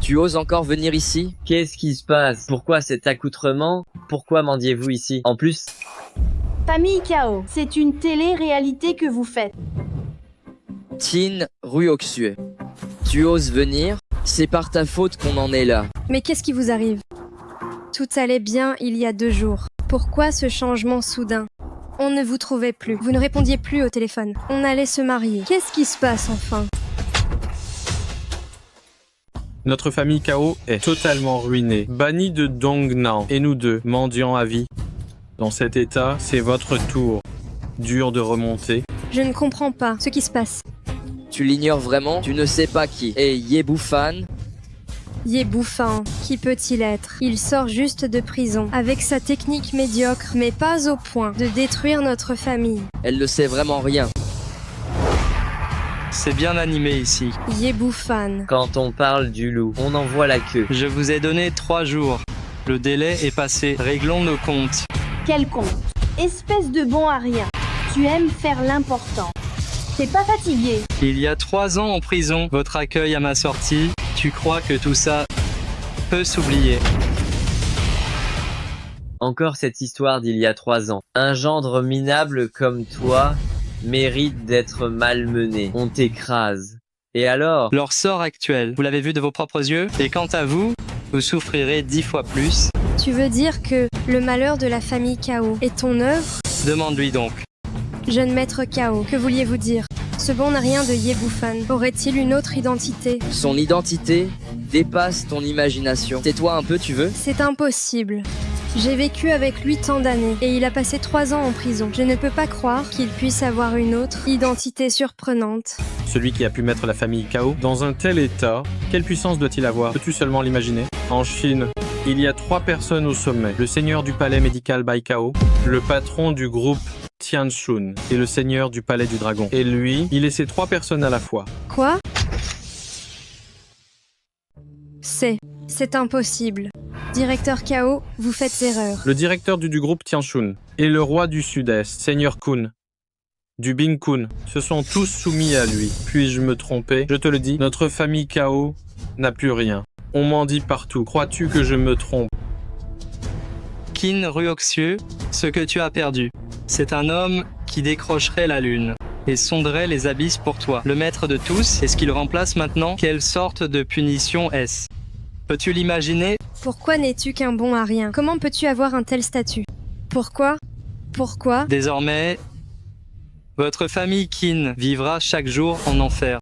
tu oses encore venir ici? Qu'est-ce qui se passe? Pourquoi cet accoutrement? Pourquoi mendiez-vous ici? En plus... Famille Kao, c'est une télé-réalité que vous faites. Qin Ruoksu, tu oses venir? C'est par ta faute qu'on en est là. Mais qu'est-ce qui vous arrive? Tout allait bien il y a 2 jours. Pourquoi ce changement soudain? On ne vous trouvait plus. Vous ne répondiez plus au téléphone. On allait se marier. Qu'est-ce qui se passe enfin? Notre famille Kao est totalement ruinée, bannie de Dongnan, et nous deux, mendiants à vie. Dans cet état, c'est votre tour. Dur de remonter. Je ne comprends pas ce qui se passe. Tu l'ignores vraiment? Tu ne sais pas qui est Ye Bufan? Ye Bufan, qui peut-il être? Il sort juste de prison, avec sa technique médiocre, mais pas au point de détruire notre famille. Elle ne sait vraiment rien. C'est bien animé ici. Ye Bufan. Quand on parle du loup, on en voit la queue. Je vous ai donné 3 jours. Le délai est passé. Réglons nos comptes. Quel compte? Espèce de bon Arien. Tu aimes faire l'important. T'es pas fatigué? Il y a 3 ans en prison, votre accueil à ma sortie, tu crois que tout ça peut s'oublier? Encore cette histoire d'il y a 3 ans. Un gendre minable comme toi mérite d'être malmené. On t'écrase. Et alors? Leur sort actuel, vous l'avez vu de vos propres yeux, et quant à vous, vous souffrirez 10 fois plus. Tu veux dire que le malheur de la famille Kao est ton œuvre? Demande-lui donc. Jeune maître Kao, que vouliez-vous dire? Ce bon rien de Yeboufan aurait-il une autre identité? Son identité dépasse ton imagination. Tais-toi un peu, tu veux? C'est impossible. J'ai vécu avec lui tant d'années, et il a passé 3 ans en prison. Je ne peux pas croire qu'il puisse avoir une autre identité surprenante. Celui qui a pu mettre la famille Kao dans un tel état, quelle puissance doit-il avoir? Peux-tu seulement l'imaginer? En Chine, il y a 3 personnes au sommet. Le seigneur du palais médical Baikao, le patron du groupe Tianshun et le seigneur du palais du dragon. Et lui, il est ces 3 personnes à la fois. Quoi? C'est impossible. Directeur Kao, vous faites erreur. Le directeur du groupe Tianshun et le roi du Sud-Est, Seigneur Kun, du Bing Kun, se sont tous soumis à lui. Puis-je me tromper? Je te le dis, notre famille Kao n'a plus rien. On m'en dit partout. Crois-tu que je me trompe? Qin Ruoxiu, ce que tu as perdu, c'est un homme qui décrocherait la lune et sonderait les abysses pour toi. Le maître de tous, est-ce qu'il remplace maintenant? Quelle sorte de punition est-ce? Peux-tu l'imaginer? Pourquoi n'es-tu qu'un bon à rien? Comment peux-tu avoir un tel statut? Pourquoi? Désormais, votre famille Qin vivra chaque jour en enfer.